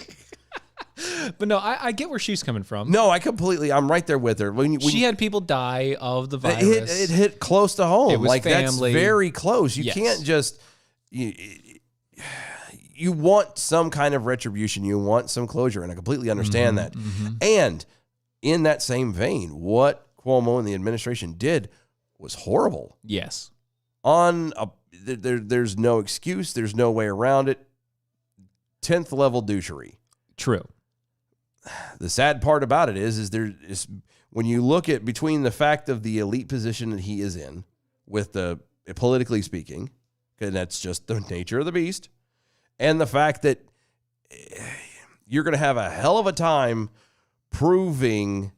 But no, I get where she's coming from. No, I'm right there with her. When she had people die of the virus. It hit close to home. It was family. That's very close. You can't just... You want some kind of retribution. You want some closure, and I completely understand that. Mm-hmm. And in that same vein, what Cuomo and the administration did was horrible. Yes. There's no excuse. There's no way around it. 10th level douchery. True. The sad part about it is when you look at between the fact of the elite position that he is in, with the politically speaking, and that's just the nature of the beast, and the fact that you're going to have a hell of a time proving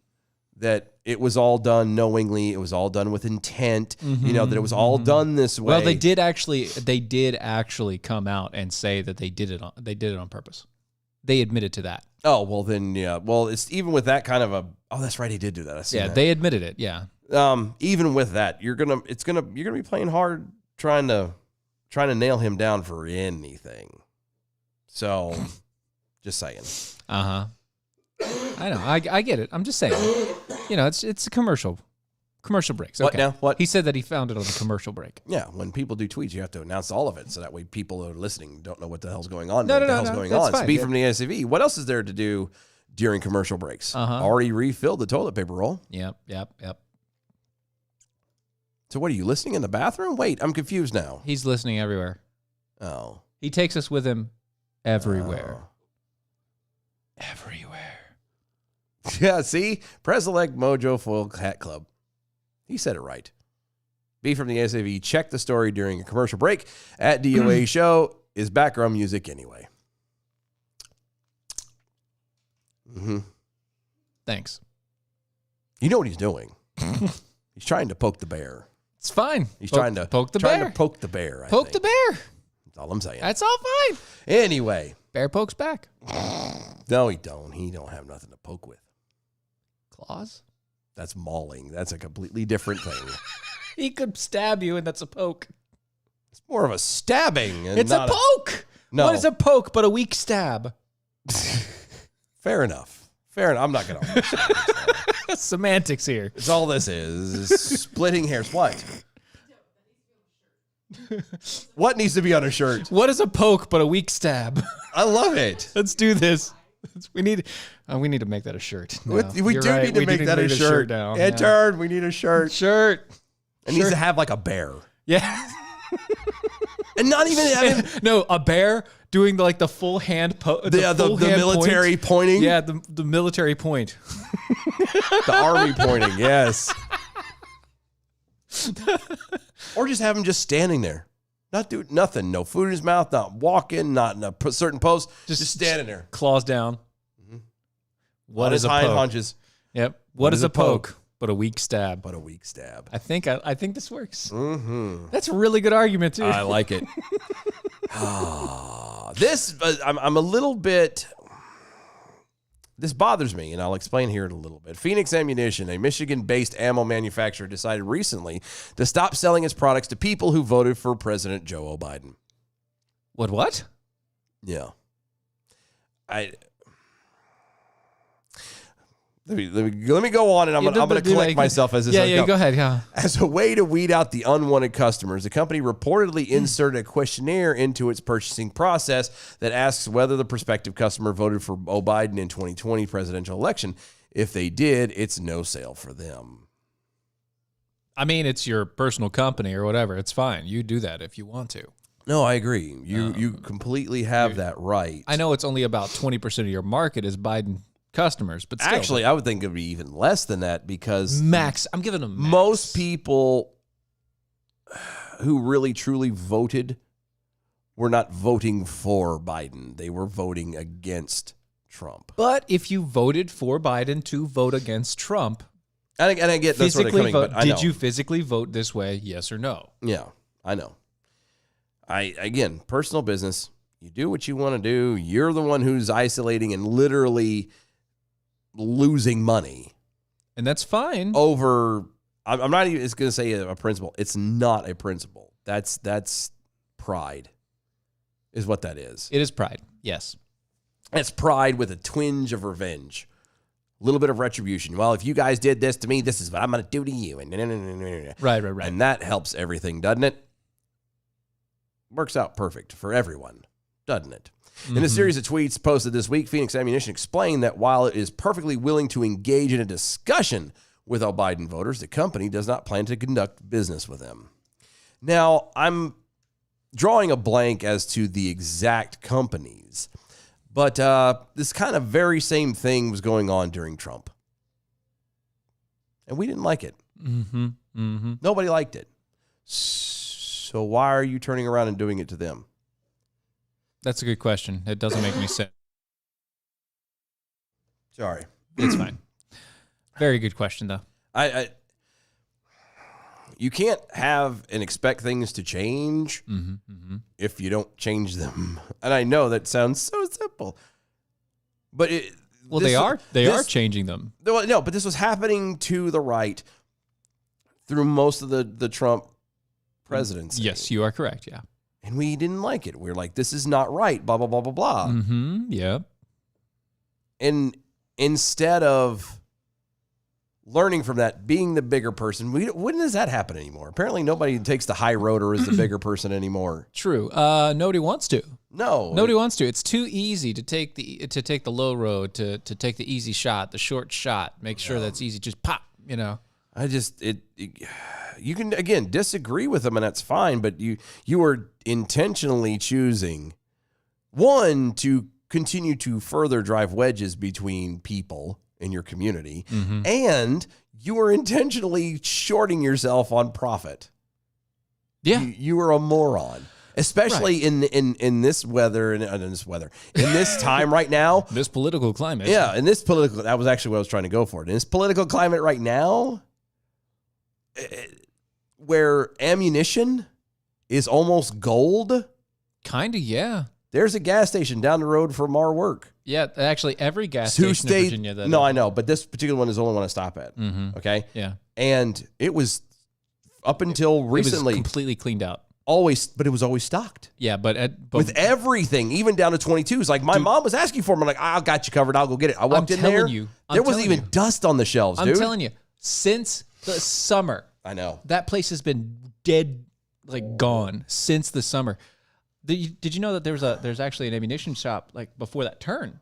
that it was all done knowingly, it was all done with intent, that it was all done this way. Well, they did actually come out and say that they did it on purpose. They admitted to that. Oh, well then, yeah. Well, it's even with that kind of oh, that's right, he did do that. I see that. They admitted it. Yeah. Even with that, you're gonna be playing hard trying to nail him down for anything. So, just saying. I know. I get it. I'm just saying. It's a commercial breaks. What Okay. now? What? He said that he found it on a commercial break. Yeah, when people do tweets, you have to announce all of it, so that way people that are listening don't know what the hell's going on. No, what the no, hell's no, going that's on. fine. Speed from the SCV. What else is there to do during commercial breaks? Already refilled the toilet paper roll. Yep. So what are you listening in the bathroom? Wait, I'm confused now. He's listening everywhere. Oh, He takes us with him everywhere. Everywhere. yeah. See, Press-elect Mojo Foil Hat Club. He said it right. B from the SAV. Check the story during a commercial break at DOA show. Is background music anyway. Thanks. You know what he's doing. He's trying to poke the bear. It's fine. He's trying to poke the trying bear. to poke the bear. I Poke think. the bear. That's all I'm saying. That's all fine. Anyway, Bear pokes back. no, he don't. He don't have nothing to poke with. Claws. That's mauling. That's a completely different thing. He could stab you, and that's a poke. It's more of a stabbing. And It's a not poke. No. What is a poke but a weak stab? Fair enough. I'm not going to. Semantics here. It's all this is splitting hairs. What? What needs to be on a shirt? What is a poke but a weak stab? I love it. Let's do this. We need to make that a shirt. No, We you're do right. need to We make do that need a shirt. now. Intern, we need a shirt. Shirt. It needs to have like a bear. Yeah. And not even having No, a bear doing the full hand the military pointing. Yeah, the military point. The army pointing, yes. Or just have him just standing there. Not doing nothing. No food in his mouth, not walking, not in a certain pose. Just standing there. Claws down. What On is his a hind poke? hunches. Yep. What is a poke but a weak stab? But a weak stab. I think this works. Mm-hmm. That's a really good argument too. I like it. I'm a little bit. This bothers me, and I'll explain here in a little bit. Phoenix Ammunition, a Michigan-based ammo manufacturer, decided recently to stop selling its products to people who voted for President Joe Biden. What? Yeah. Let me go on, and I'm going to collect myself as this. Go ahead. Yeah. As a way to weed out the unwanted customers, the company reportedly inserted a questionnaire into its purchasing process that asks whether the prospective customer voted for Biden in 2020 presidential election. If they did, it's no sale for them. I mean, it's your personal company or whatever. It's fine. You do that if you want to. No, I agree. You completely have that right. I know it's only about 20% of your market is Biden customers, but still. Actually, I would think it would be even less than that because max. I'm giving them max. Most people who really truly voted were not voting for Biden. They were voting against Trump. But if you voted for Biden to vote against Trump, and I get that's where they're coming, but I know. Did you physically vote this way? Yes or no? Yeah, I know. Again, personal business. You do what you want to do. You're the one who's isolating and literally losing money. And that's fine. Over, I'm not even going to say a principle. It's not a principle. That's pride is what that is. It is pride. Yes. It's pride with a twinge of revenge. A little bit of retribution. Well, if you guys did this to me, this is what I'm going to do to you. Right. And that helps everything, doesn't it? Works out perfect for everyone, doesn't it? In a series of tweets posted this week, Phoenix Ammunition explained that while it is perfectly willing to engage in a discussion with all Biden voters, the company does not plan to conduct business with them. Now, I'm drawing a blank as to the exact companies, but this kind of very same thing was going on during Trump. And we didn't like it. Nobody liked it. So why are you turning around and doing it to them? That's a good question. It doesn't make any sense. Sorry. It's fine. Very good question, though. You can't have and expect things to change if you don't change them. And I know that sounds so simple, but They are changing them. No, but this was happening to the right through most of the Trump presidency. Yes, you are correct. Yeah. And we didn't like it. We were like, this is not right, blah, blah, blah, blah, blah. Yeah. And instead of learning from that, being the bigger person, when does that happen anymore? Apparently nobody takes the high road or is the bigger person anymore. True. Nobody wants to. No. Nobody wants to. It's too easy to take the low road, to take the easy shot, the short shot. Make sure that's easy. Just pop, You can, again, disagree with them, and that's fine, but you are intentionally choosing, one, to continue to further drive wedges between people in your community, and you are intentionally shorting yourself on profit. Yeah. You are a moron. Especially in this weather, in this time right now. This political climate. Yeah, that was actually what I was trying to go for. In this political climate right now, where ammunition is almost gold. Kind of, yeah. There's a gas station down the road from our work. Yeah, actually, every gas station in Virginia. No, I know, but this particular one is the only one I stop at. Okay? Yeah. And it was, up until recently, it was completely cleaned out. But it was always stocked. Yeah, but with everything, even down to 22s. Like, my mom was asking for them. I'm like, I got you covered. I'll go get it. I walked in there. There wasn't even dust on the shelves, dude. I'm telling you, since the summer. I know. That place has been dead, like gone since the summer. Did you know that there's actually an ammunition shop like before that turn?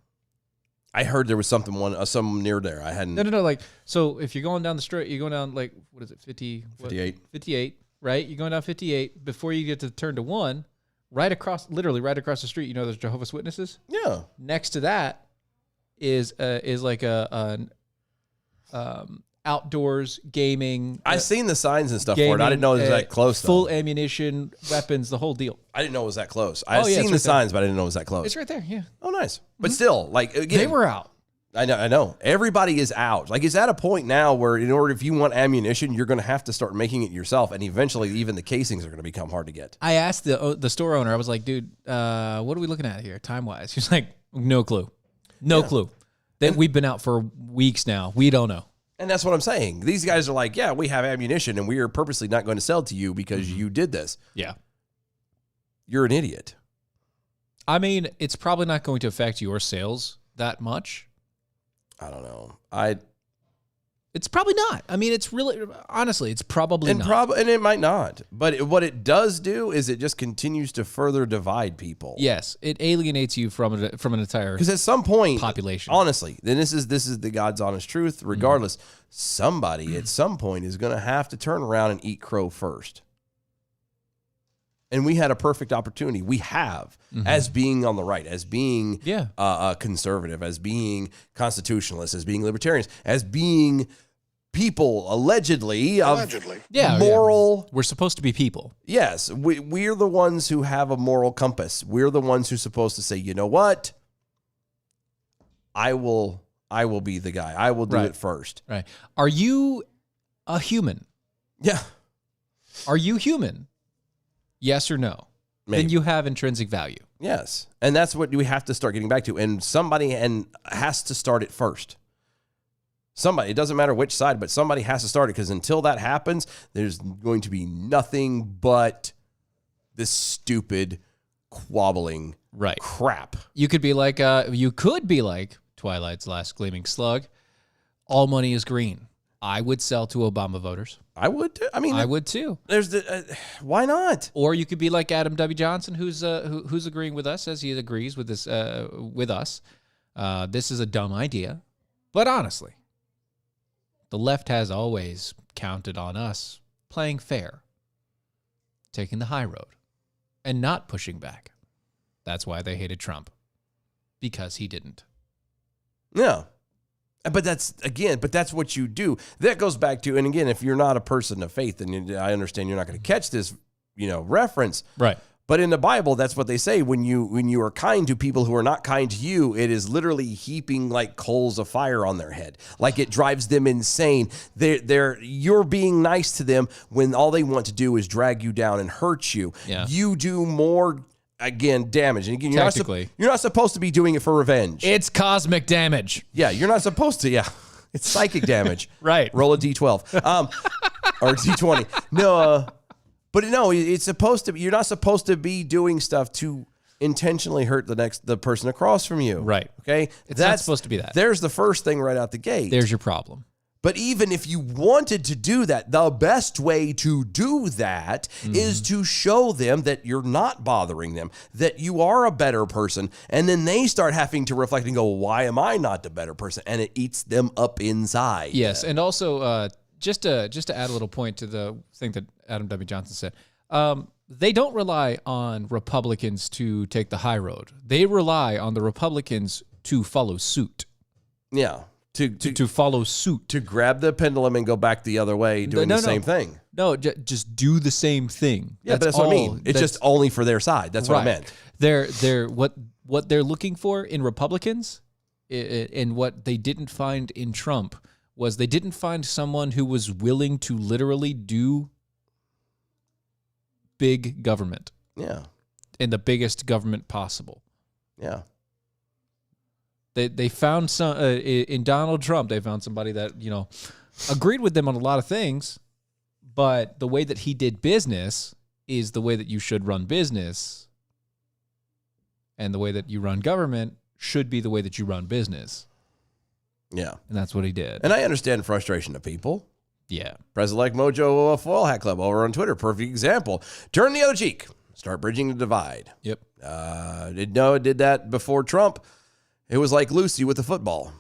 I heard there was some near there. I hadn't. No. Like, so if you're going down the street, you're going down like, what is it, 58? 58, right? You're going down 58 before you get to turn to 1, literally right across the street. You know, there's Jehovah's Witnesses. Yeah. Next to that is like an outdoors gaming. I've seen the signs and stuff for it. I didn't know it was that close. Full ammunition, weapons, the whole deal. I didn't know it was that close. I've seen the signs, but I didn't know it was that close. It's right there. Yeah. Oh, nice. But still, like, again, they were out. I know. Everybody is out. Like, it's at a point now where if you want ammunition, you're going to have to start making it yourself, and eventually even the casings are going to become hard to get. I asked the store owner. I was like, dude, what are we looking at here time wise? He's like, no clue. No clue. We've been out for weeks now. We don't know. And that's what I'm saying. These guys are like, yeah, we have ammunition, and we are purposely not going to sell to you because you did this. Yeah. You're an idiot. I mean, it's probably not going to affect your sales that much. I don't know. It's probably not. I mean, it's really, honestly, it's probably not. And it might not. But what it does do is it just continues to further divide people. Yes, it alienates you from an entire because at some point, population. Honestly, then this is the God's honest truth. Regardless, somebody at some point is going to have to turn around and eat crow first. And we had a perfect opportunity. We have, as being on the right, as being conservative, as being constitutionalists, as being libertarians, as being people allegedly moral. We're supposed to be people. Yes, we're the ones who have a moral compass. We're the ones who're supposed to say, you know what? I will be the guy. I will do it first. Right. Are you a human? Yeah. Are you human? Yes or no? Maybe. Then you have intrinsic value. Yes. And that's what we have to start getting back to. And somebody has to start it first. Somebody, it doesn't matter which side, but somebody has to start it, because until that happens, there's going to be nothing but this stupid quabbling crap. You could be like Twilight's last gleaming slug. All money is green. I would sell to Obama voters. I would too. I mean, I would too. There's why not? Or you could be like Adam W. Johnson, who's agreeing with us, as he agrees with this with us. This is a dumb idea, but honestly, the left has always counted on us playing fair, taking the high road, and not pushing back. That's why they hated Trump, because he didn't. Yeah. But that's what you do. That goes back to, and again, if you're not a person of faith, then I understand you're not going to catch this, reference. Right. But in the Bible, that's what they say. When you are kind to people who are not kind to you, it is literally heaping like coals of fire on their head. Like it drives them insane. You're being nice to them when all they want to do is drag you down and hurt you. Yeah. You do more, again, damage. And again, Tactically. you're not supposed to be doing it for revenge. It's cosmic damage. Yeah, you're not supposed to. Yeah, it's psychic damage. Right. Roll a d12 or d20. No, but no, it's supposed to. You're not supposed to be doing stuff to intentionally hurt the person across from you. Right. Okay. It's not supposed to be that. There's the first thing right out the gate. There's your problem. But even if you wanted to do that, the best way to do that is to show them that you're not bothering them, that you are a better person. And then they start having to reflect and go, why am I not the better person? And it eats them up inside. Yes. And also, just to add a little point to the thing that Adam W. Johnson said, they don't rely on Republicans to take the high road. They rely on the Republicans to follow suit. Yeah. To follow suit. To grab the pendulum and go back the other way doing the same thing. No, just do the same thing. Yeah, that's what I mean. It's just only for their side. That's what I meant. They're what they're looking for in Republicans, and what they didn't find in Trump was they didn't find someone who was willing to literally do big government. Yeah. In the biggest government possible. Yeah. They found some in Donald Trump. They found somebody that agreed with them on a lot of things, but the way that he did business is the way that you should run business, and the way that you run government should be the way that you run business. Yeah, and that's what he did. And I understand frustration of people. Yeah, President-elect Mojo Foil Hat Club over on Twitter, perfect example. Turn the other cheek. Start bridging the divide. Yep. It did that before Trump. It was like Lucy with the football.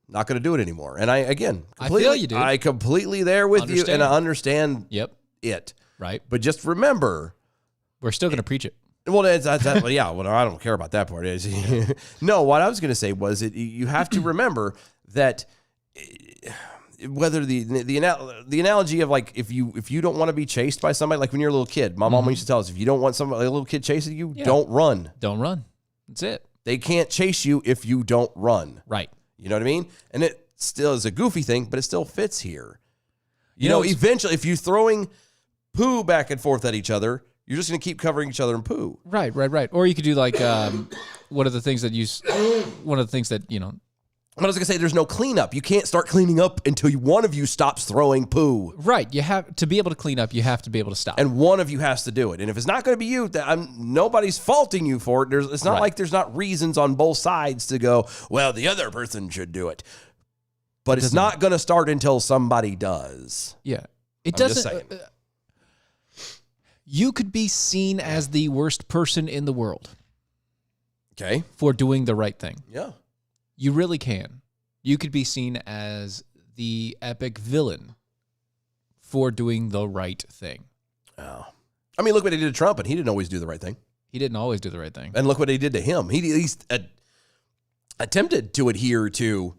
Not going to do it anymore. And I feel you, dude. I completely there with you, and I understand it. Right. But just remember, we're still going to preach it. Well, yeah. Well, I don't care about that part. No, what I was going to say was you have to remember that whether the analogy of like if you don't want to be chased by somebody, like when you're a little kid, my mom used to tell us, if you don't want somebody, a little kid chasing you, don't run. Don't run. That's it. They can't chase you if you don't run. Right. You know what I mean? And it still is a goofy thing, but it still fits here. You know, eventually, if you're throwing poo back and forth at each other, you're just going to keep covering each other in poo. Right. Or you could do like one of the things that I was going to say, there's no cleanup. You can't start cleaning up until one of you stops throwing poo. Right. You have to be able to clean up. You have to be able to stop. And one of you has to do it. And if it's not going to be you, nobody's faulting you for it. It's not like there's not reasons on both sides to go, well, the other person should do it. But it's not going to start until somebody does. Yeah. It doesn't. You could be seen as the worst person in the world. Okay. For doing the right thing. Yeah. You really can. You could be seen as the epic villain for doing the right thing. Oh. I mean, look what he did to Trump, and he didn't always do the right thing. He didn't always do the right thing. And look what he did to him. He at least attempted to adhere to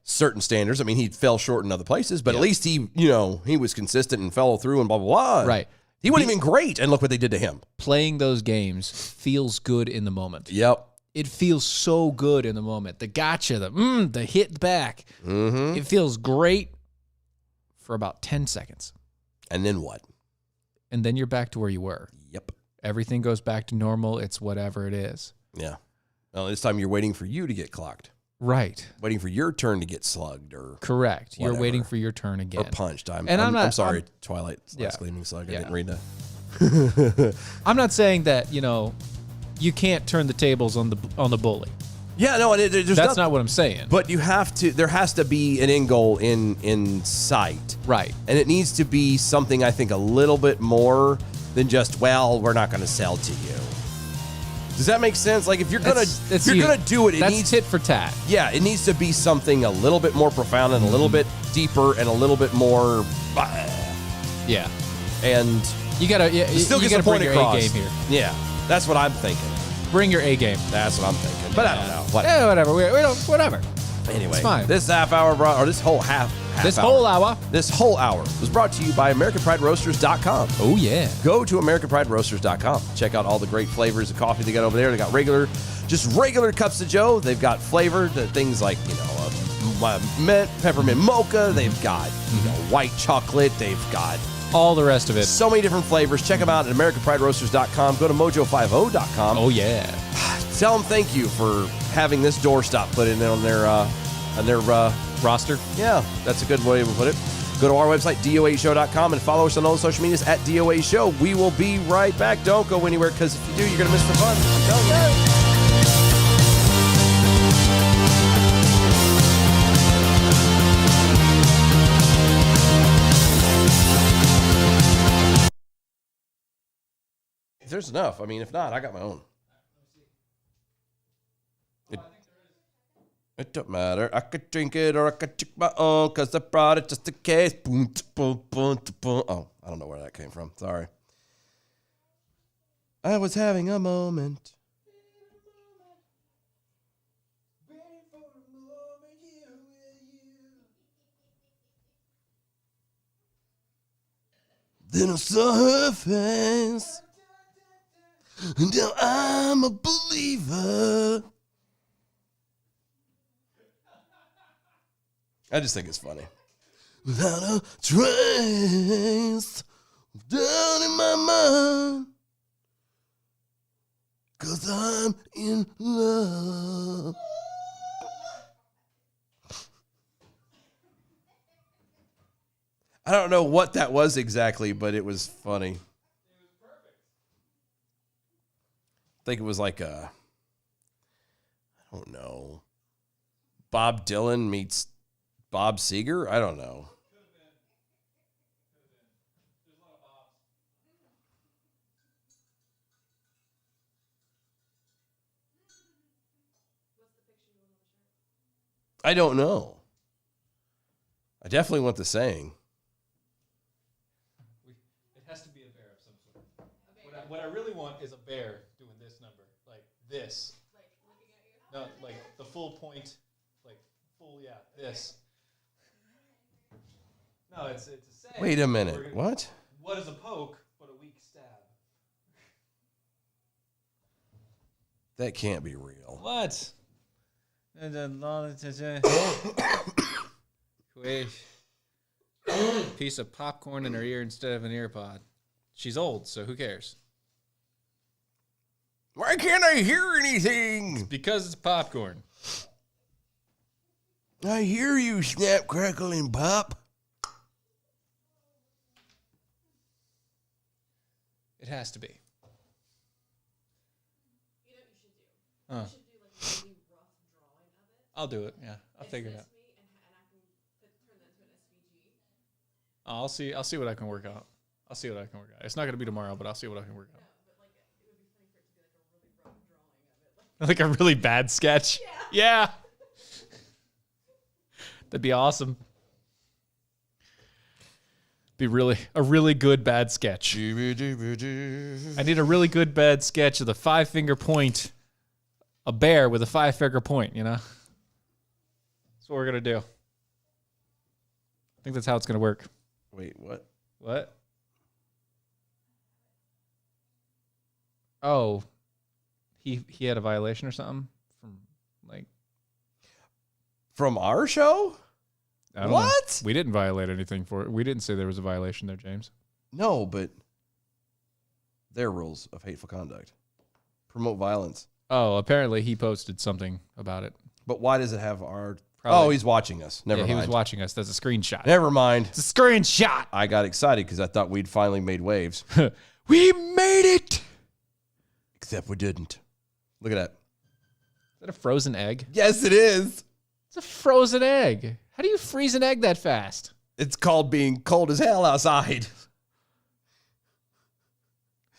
certain standards. I mean, he fell short in other places, but at least he was consistent and followed through and blah, blah, blah. Right. He wasn't even great, and look what they did to him. Playing those games feels good in the moment. Yep. It feels so good in the moment. The gotcha, the hit back. Mm-hmm. It feels great for about 10 seconds. And then what? And then you're back to where you were. Yep. Everything goes back to normal. It's whatever it is. Yeah. Well, this time you're waiting for you to get clocked. Right. Waiting for your turn to get slugged or correct. Whatever. You're waiting for your turn again. Or punched. I'm sorry, Twilight Gleaming Slug. I didn't read that. I'm not saying that, you can't turn the tables on the bully. Yeah, no, that's not what I'm saying. But there has to be an end goal in sight. Right. And it needs to be something, I think, a little bit more than just, well, we're not going to sell to you. Does that make sense? Like if you're gonna do it, that's tit for tat. Yeah, it needs to be something a little bit more profound and a little bit deeper and a little bit more. Yeah. And you gotta still you get the bring point your across. A game here. Yeah, that's what I'm thinking. Bring your A game. That's what I'm thinking. But I don't know. Whatever. We don't. Whatever. Anyway, It's fine. this half hour this whole This whole hour. This whole hour was brought to you by AmericanPrideRoasters.com. Oh, yeah. Go to AmericanPrideRoasters.com. Check out all the great flavors of coffee they got over there. They got regular cups of Joe. They've got flavored things like, mint, peppermint mocha. They've got, white chocolate. They've got all the rest of it. so many different flavors. Check them out at AmericanPrideRoasters.com. Go to Mojo50.com. Oh, yeah. Tell them thank you for having this doorstop put in on their Roster. Yeah, that's a good way to put it. Go to our website, DOAShow.com, and follow us on all the social medias at DOA Show. We will be right back. Don't go anywhere, because if you do, you're going to miss the fun. I'm telling you. If there's enough. I mean, if not, I got my own. It don't matter. I could drink it or I could drink my own, because I brought it just in case. Boom, boom, boom, boom. Oh, I don't know where that came from. Sorry. I was having a moment. Then I saw her face. And now I'm a believer. I just think it's funny. Without a trace down in my mind, 'cause I'm in love. I don't know what that was exactly, but it was funny. It was perfect. I think it was like I don't know, Bob Dylan meets Bob Seger? I don't know. There's a lot of Bobs. What's the picture you want on the shirt? I don't know. I definitely want the saying. It has to be a bear of some sort. What I really want is a bear doing this number. Like this. Like looking at you? No, like the full point. Like full, this. No, it's a saying. Wait a minute. What? What is a poke but a weak stab? That can't be real. What? Piece of popcorn in her ear instead of an ear pod. She's old, so who cares? Why can't I hear anything? Because it's popcorn. I hear you, snap, crackle, and pop. It has to be. You know what you should do? You should do like a really rough drawing of it. I'll do it. Yeah, I'll figure it out. Me and I can turn that into an SVG. I'll see what I can work out. It's not gonna be tomorrow, but I'll see what I can work out. But like it would be funny for it to be like a really rough drawing of it. Like a really bad sketch. Yeah. That'd be awesome. Be a really good bad sketch. I need a really good bad sketch of the 5-finger point, a bear with a 5-finger point, That's what we're gonna do. I think that's how it's gonna work. Wait, what? What? Oh, he had a violation or something From our show? I don't What? know. We didn't violate anything for it. We didn't say there was a violation there, James. No, but their rules of hateful conduct promote violence. Oh, apparently he posted something about it. But why does it have our... Probably. Oh, he's watching us. Never mind. He was watching us. That's a screenshot. Never mind. It's a screenshot. I got excited because I thought we'd finally made waves. We made it. Except we didn't. Look at that. Is that a frozen egg? Yes, it is. It's a frozen egg. How do you freeze an egg that fast? It's called being cold as hell outside.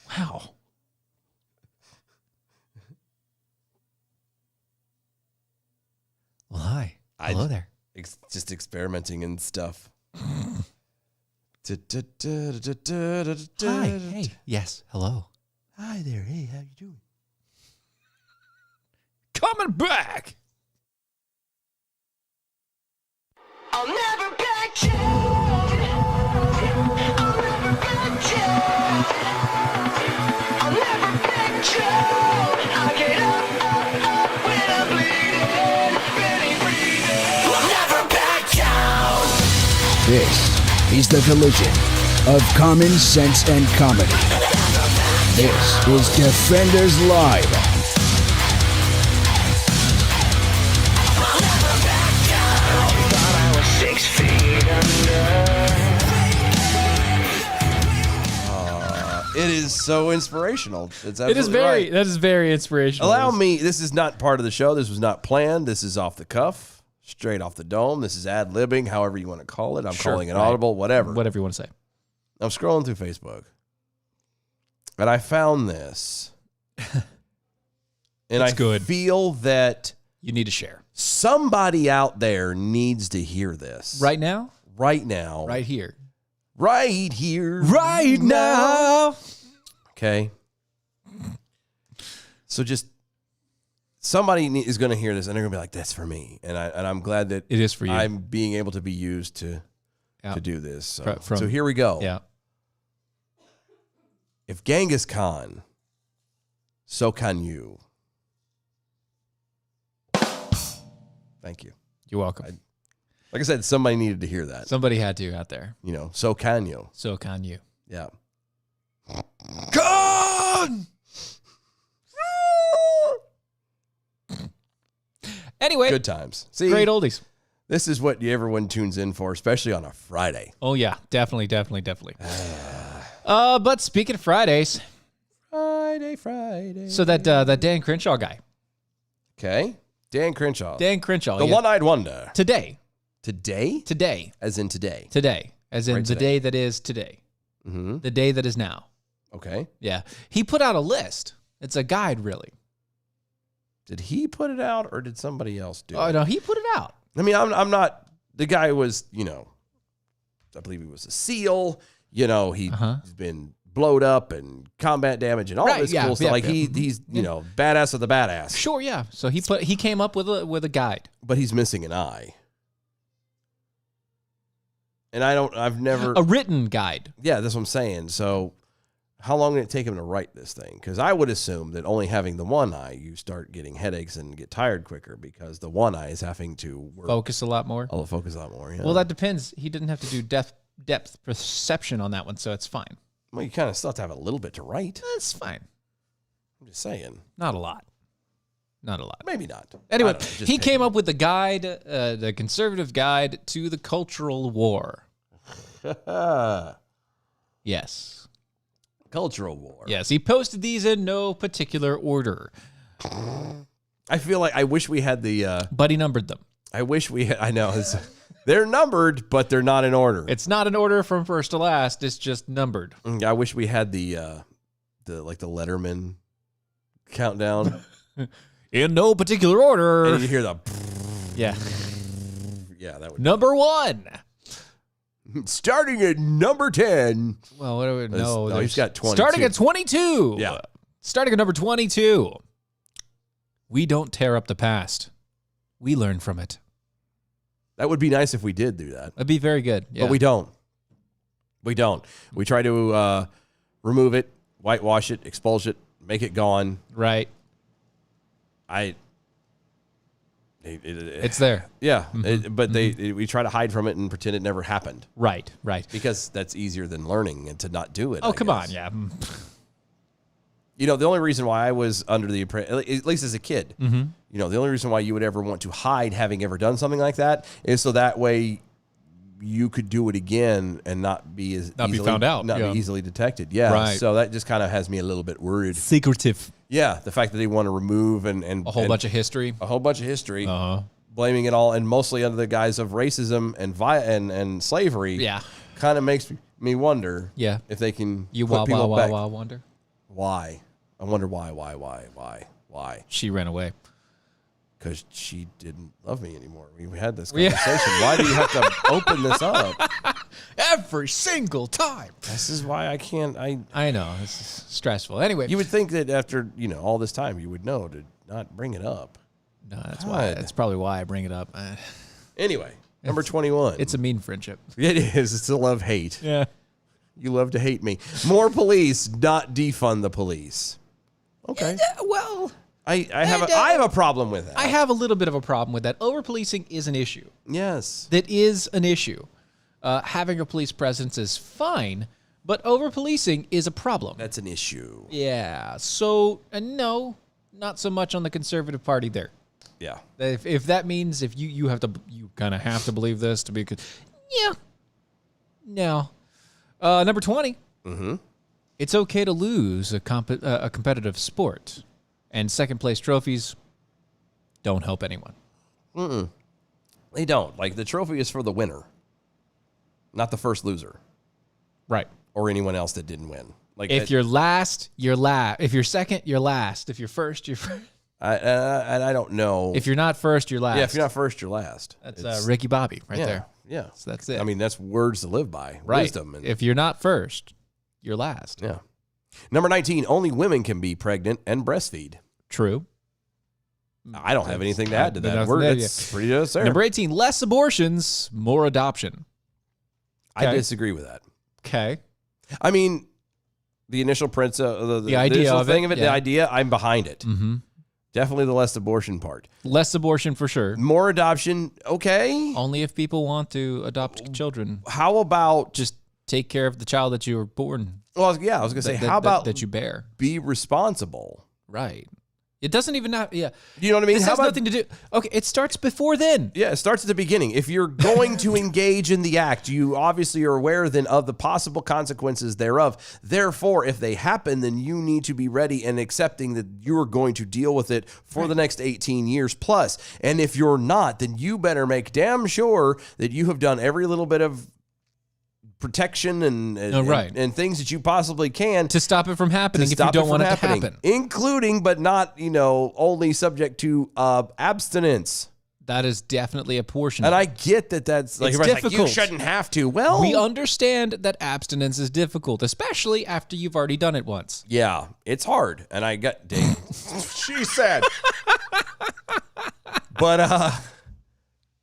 Wow. Well, hi. Hello there. Just experimenting and stuff. Hi. Hey. Yes. Hello. Hi there. Hey, how you doing? Coming back. I'll never back down. I'll never back down. I'll never back down. I get up when I'm bleeding, barely breathing. I'll never back down. This is the collision of common sense and comedy. This is Defenders Live. Thought I was 6 feet under. It is so inspirational. It's It is absolutely very. right. That is very inspirational. Allow me. This is not part of the show. This was not planned. This is off the cuff, straight off the dome. This is ad libbing, however you want to call it. I'm Sure, calling it right. audible, whatever. Whatever you want to say. I'm scrolling through Facebook, and I found this, and It's I good. feel that You need to share somebody out there needs to hear this right now, right now, right here, right here, right now. Okay. So just somebody is going to hear this, and they're going to be like, "That's for me," and I'm glad that It is for you. I'm being able to be used to Yeah. do this. So, From- so here we go. Yeah. If Genghis Khan, so can you. Thank you. You're welcome. Like I said, somebody needed to hear that. Somebody had to out there. You know, so can you. So can you? Yeah. Khan. Anyway, Good times. See, great oldies. this is what everyone tunes in for, especially on a Friday. Oh yeah, definitely. But speaking of Fridays, Friday. so that Dan Crenshaw guy, Okay. Dan Crenshaw. Dan Crenshaw, the yeah, one-eyed wonder. today, Today? As in today. as in Right, the today. day that is today, Mm-hmm. the day that is now. Okay. Yeah, he put out a list. It's a guide, really. Did he put it out or did somebody else do Oh it? no, he put it out. I mean, I'm not, the guy was, I believe he was a SEAL. He's been blowed up and combat damage and all Right, this yeah, cool stuff. yeah, Like yeah. he's, badass of the badass. Sure, yeah. So he came up with a guide, But he's missing an eye. And I've never, a written guide. yeah, that's what I'm saying. So how long did it take him to write this thing? Because I would assume that only having the one eye, you start getting headaches and get tired quicker because the one eye is having to work. Focus a lot more. I'll focus a lot more. Yeah. Well, that depends. He didn't have to do depth perception on that one, so it's fine. Well, you kind of still have to have a little bit to write. That's fine. I'm just saying. Not a lot. Not a lot. Maybe not. Anyway, I don't know, just he pick came it. up with the guide, the conservative guide to the cultural war. Yes. Cultural war. Yes. He posted these in no particular order, I feel like I wish we had the. but he numbered them. I wish we had. I know they're numbered, but they're not in order. It's not in order from first to last. It's just numbered. I wish we had the Letterman countdown. In no particular order. And you hear the. Yeah. Yeah, that would. Number 1. Starting at number 10. Well, what do we There's- know? no, he's got 22. Starting at 22. Yeah. Starting at number 22. We don't tear up the past. We learn from it. That would be nice if we did do that. That'd be very good. Yeah. But we don't. We don't. We try to remove it, whitewash it, expulse it, make it gone. Right. It's there. Yeah, Mm-hmm. but we try to hide from it and pretend it never happened Right. Right. because that's easier than learning and to not do it. Oh, I come guess. on. Yeah. The only reason why I was under the impression, at least as a kid, Mm-hmm. the only reason why you would ever want to hide having ever done something like that is so that way you could do it again and not be Not be easily, found out, not yeah. be easily detected. Yeah, Right. so that just kind of has me a little bit worried. Secretive. Yeah, the fact that they want to remove and A whole bunch of history. a whole bunch of history, Uh-huh. blaming it all, and mostly under the guise of racism and slavery. Yeah. kind of makes me wonder. Yeah. if they can You put people back. wonder. Why? I wonder why. She ran away. Because she didn't love me anymore. We had this Yeah. conversation. Why do you have to open this up? Every single time. This is why I can't. I know. It's stressful. Anyway. You would think that after all this time, you would know to not bring it up. No, that's why. God. That's probably why I bring it up. Anyway, Number 21. It's a mean friendship. It is. It's a love-hate. Yeah. You love to hate me. More police, not defund the police. Okay. Well, I have a problem with that. I have a little bit of a problem with that. Over-policing is an issue. Yes. That is an issue. Having a police presence is fine, but over-policing is a problem. That's an issue. Yeah. So, no, not so much on the Conservative Party there. Yeah. If that means if you kind of have to believe this to be good. Yeah. No. Number 20. Mm-hmm. It's okay to lose a competitive sport, and second place trophies don't help anyone. They don't. Like, the trophy is for the winner, not the first loser Right. or anyone else that didn't win. Like, If you're last, you're last. If you're second, you're last. If you're first, you're first. I don't know. If you're not first, you're last. Yeah, if you're not first, you're last. That's Ricky Bobby right yeah, there. Yeah. So that's it. I mean, that's words to live by. right. Wisdom. And, If you're not first, you're last. yeah. Number 19, only women can be pregnant and breastfeed. True. I don't have anything to add to that. Nothing to add, It's pretty just there. Number 18, less abortions, more adoption. I Okay. disagree with that. Okay. I mean, the initial the idea initial of it, thing of it, yeah. the idea, I'm behind it. Mm-hmm. Definitely the less abortion part. Less abortion for sure. More adoption, okay. Only if people want to adopt children. How about Just take care of the child that you were born. Well, yeah, I was going to say, that- how about that you bear? be responsible? Right. It doesn't even have. Yeah. You know what I mean? This How has about- nothing to do. Okay, it starts before then. Yeah, it starts at the beginning. If you're going to engage in the act, you obviously are aware then of the possible consequences thereof. Therefore, if they happen, then you need to be ready and accepting that you're going to deal with it for the next 18 years plus. And if you're not, then you better make damn sure that you have done every little bit of protection and things that you possibly can To stop it from happening if you stop don't it want from it to happening, happen. including but not only subject to abstinence. That is definitely a portion. And of I it. get that that's like, It's everybody's like, you difficult. shouldn't have to. Well, We understand that abstinence is difficult, especially after you've already done it once. yeah, it's hard. And I got Dave. She said. But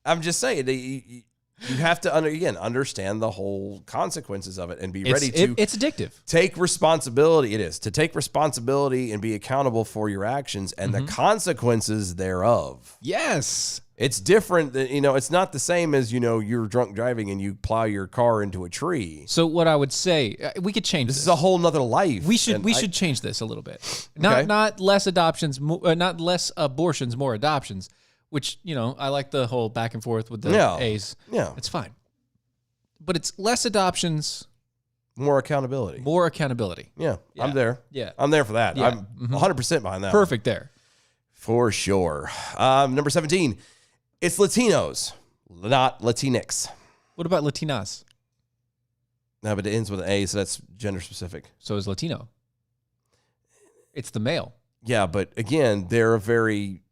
I'm just saying, you have to understand the whole consequences of it and be ready to It's addictive. take responsibility. It is to take responsibility and be accountable for your actions and the consequences thereof. Yes. It's different than, it's not the same as, you're drunk driving and you plow your car into a tree. So what I would say, we could change This this. is a whole nother life. We should And should change this a little bit. Okay. Not less adoptions, not less abortions, more adoptions. Which I like the whole back and forth with the Yeah. A's. Yeah. It's fine, but it's less adoptions, More accountability. more accountability. Yeah, Yeah. I'm there. Yeah. I'm there for that. Yeah. I'm 100% behind that. Perfect there. For sure. Number 17, it's Latinos, not Latinx. What about Latinas? No, but it ends with an A, so that's gender specific. So is Latino. It's the male. Yeah, but again, they're a very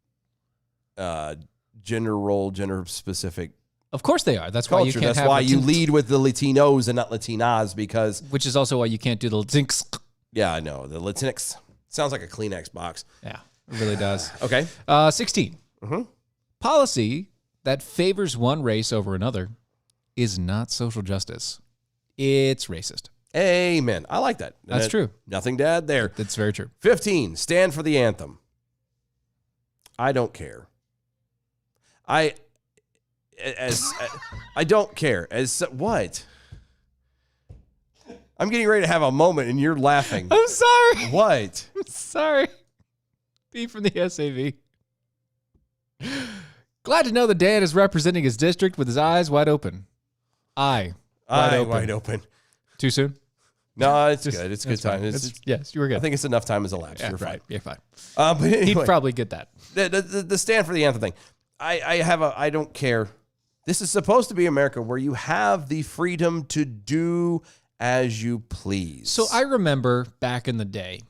gender specific Of course they are. That's why you culture. can't That's have why you Latin- lead with the Latinos and not Latinas because, Which is also why you can't do the Latinx. yeah, I know, the Latinx sounds like a Kleenex box. Yeah, it really does. Okay. 16. Mhm. Policy that favors one race over another is not social justice. It's racist. Amen. I like that. That's true. Nothing to add there. That's very true. 15, stand for the anthem. I don't care. I don't care. What? I'm getting ready to have a moment and you're laughing. I'm sorry. What? Sorry. B from the SAV. Glad to know that Dan is representing his district with his eyes wide open. Wide open. Too soon? No, it's good. It's good That's fine. time. Yes, you were good. I think it's enough time has elapsed. yeah, You're right. fine. You're fine. But anyway, He'd probably get that. the stand for the anthem thing. I don't care. This is supposed to be America where you have the freedom to do as you please. So I remember back in the day,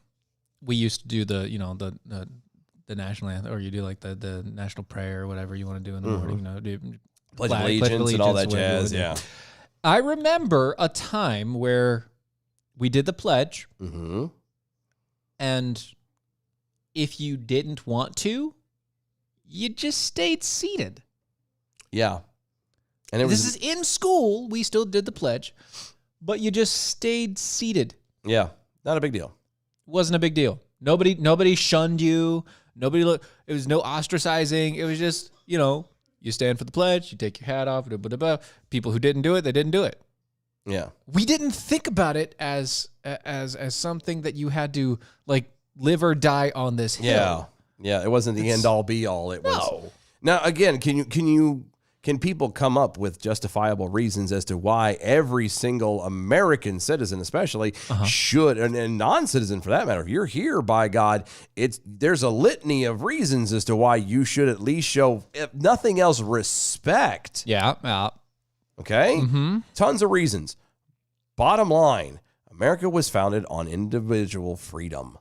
we used to do the national anthem, or you do like the national prayer or whatever you want to do in the morning. Do Pledge of Allegiance and all that whatever you jazz. wanna Yeah. do. I remember a time where we did the pledge, Mm-hmm. and if you didn't want to, you just stayed seated. Yeah. And it This was is in school. We still did the pledge, but you just stayed seated. yeah, not a big deal. Wasn't a big deal. Nobody shunned you. Nobody looked. It was no ostracizing. It was just, you stand for the pledge, you take your hat off. Blah, blah, blah. People who didn't do it, they didn't do it. Yeah. We didn't think about it as something that you had to like live or die on this hill. Yeah. Yeah. It wasn't the end all be all. It was. No. Now, again, can people come up with justifiable reasons as to why every single American citizen, especially, should, and non-citizen for that matter, if you're here, by God, there's a litany of reasons as to why you should at least show, if nothing else, respect. Yeah. Okay? Tons of reasons. Bottom line, America was founded on individual freedom.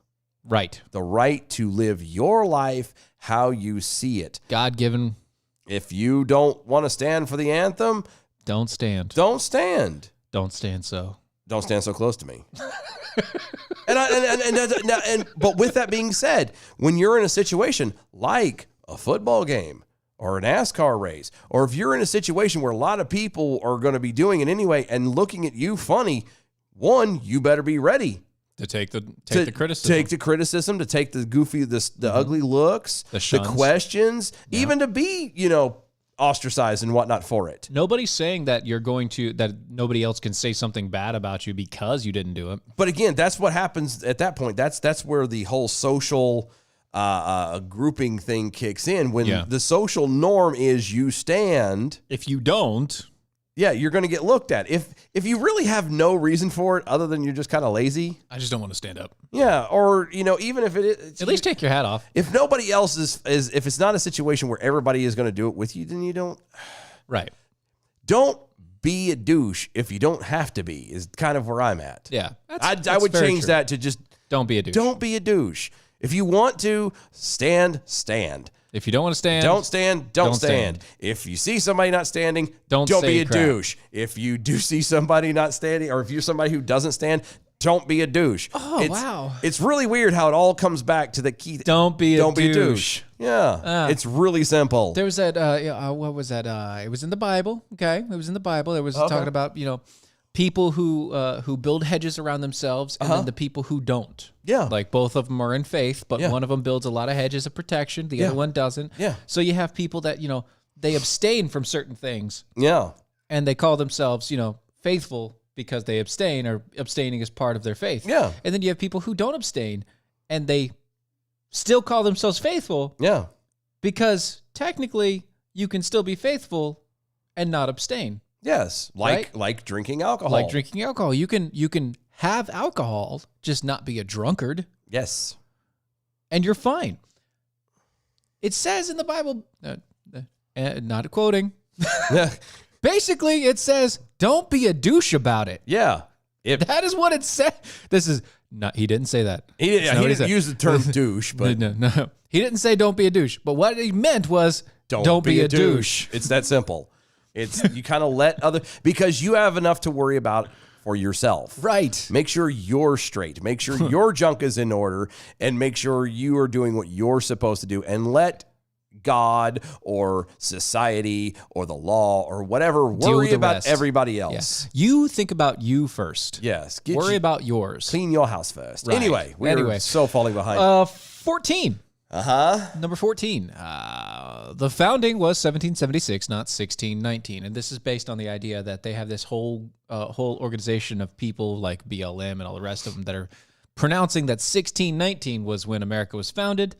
Right. The right to live your life how you see it. God-given. If you don't want to stand for the anthem, Don't stand. don't stand. Don't stand so. Don't stand so close to me. But with that being said, when you're in a situation like a football game or a NASCAR race, or if you're in a situation where a lot of people are going to be doing it anyway and looking at you funny, one, you better be ready. To take the criticism. Take the criticism, to take the goofy, the ugly looks, the shuns. questions, even to be, ostracized and whatnot for it. Nobody's saying that that nobody else can say something bad about you because you didn't do it. But again, that's what happens at that point. That's where the whole social grouping thing kicks in. When the social norm is you stand. If you don't, you're going to get looked at. If you really have no reason for it other than you're just kind of lazy. I just don't want to stand up. Yeah, or even if it is, at least take your hat off. If nobody else is if it's not a situation where everybody is going to do it with you, then you don't. Right. Don't be a douche if you don't have to be. Is kind of where I'm at. Yeah, I would change that to just don't be a douche. Don't be a douche. If you want to stand, stand. If you don't want to stand, don't stand. Don't stand. If you see somebody not standing, don't be a douche. If you do see somebody not standing, or if you're somebody who doesn't stand, don't be a douche. Oh, wow. It's really weird how it all comes back to the key. Don't be a douche. Yeah. It's really simple. There was that, what was that? It was in the Bible. Okay. It was in the Bible. It was talking about, people who build hedges around themselves and then the people who don't. Yeah. Like both of them are in faith, but one of them builds a lot of hedges of protection. The other one doesn't. Yeah. So you have people that, they abstain from certain things. Yeah. And they call themselves, faithful because they abstain, or abstaining is part of their faith. Yeah. And then you have people who don't abstain and they still call themselves faithful. Yeah. Because technically you can still be faithful and not abstain. Yes. Like drinking alcohol. Like drinking alcohol. You can have alcohol, just not be a drunkard. Yes. And you're fine. It says in the Bible, not quoting, basically it says, don't be a douche about it. Yeah. That is what it said. This is not, he didn't say that. He didn't use the term douche, but no. He didn't say don't be a douche. But what he meant was don't be a douche. It's that simple. It's you kind of let because you have enough to worry about for yourself. Right. Make sure you're straight. Make sure your junk is in order, and make sure you are doing what you're supposed to do, and let God or society or the law or whatever worry about rest. Everybody else. Yeah. You think about you first. Yes. Worry about yours. Clean your house first. Right. Anyway, we're so falling behind. 14. Number 14. The founding was 1776, not 1619. And this is based on the idea that they have this whole organization of people like BLM and all the rest of them that are pronouncing that 1619 was when America was founded,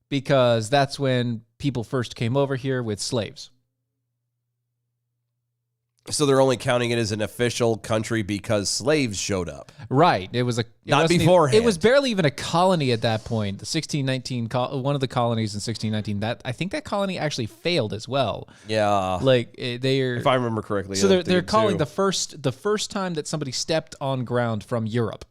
because that's when people first came over here with slaves. So they're only counting it as an official country because slaves showed up. Right. It was not beforehand. It was barely even a colony at that point. The 1619, one of the colonies in 1619, I think that colony actually failed as well. Yeah. Like they are, if I remember correctly. So they're calling the first time that somebody stepped on ground from Europe.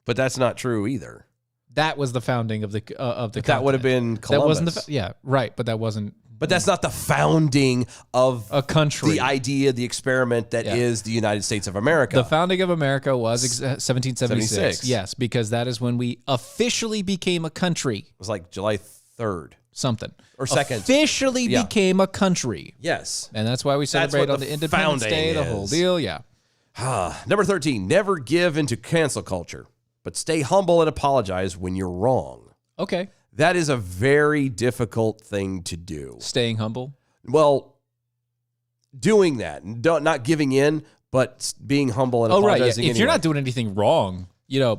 But that's not true either. That was the founding of the continent. That would have been Columbus. That wasn't right, but that wasn't. But that's not the founding of a country. The idea, the experiment that is the United States of America. The founding of America was 1776. Yes, because that is when we officially became a country. It was like July 3rd. something. Or second. Officially Yeah. became a country. Yes. And that's why we what celebrate on the the Independence Day, founding the whole is. deal. Yeah. Number 13, never give into cancel culture, but stay humble and apologize when you're wrong. Okay. That is a very difficult thing to do. Staying humble. Well, doing that, not giving in, but being humble and Oh, right. apologizing Yeah. If you're anyway. not doing anything wrong,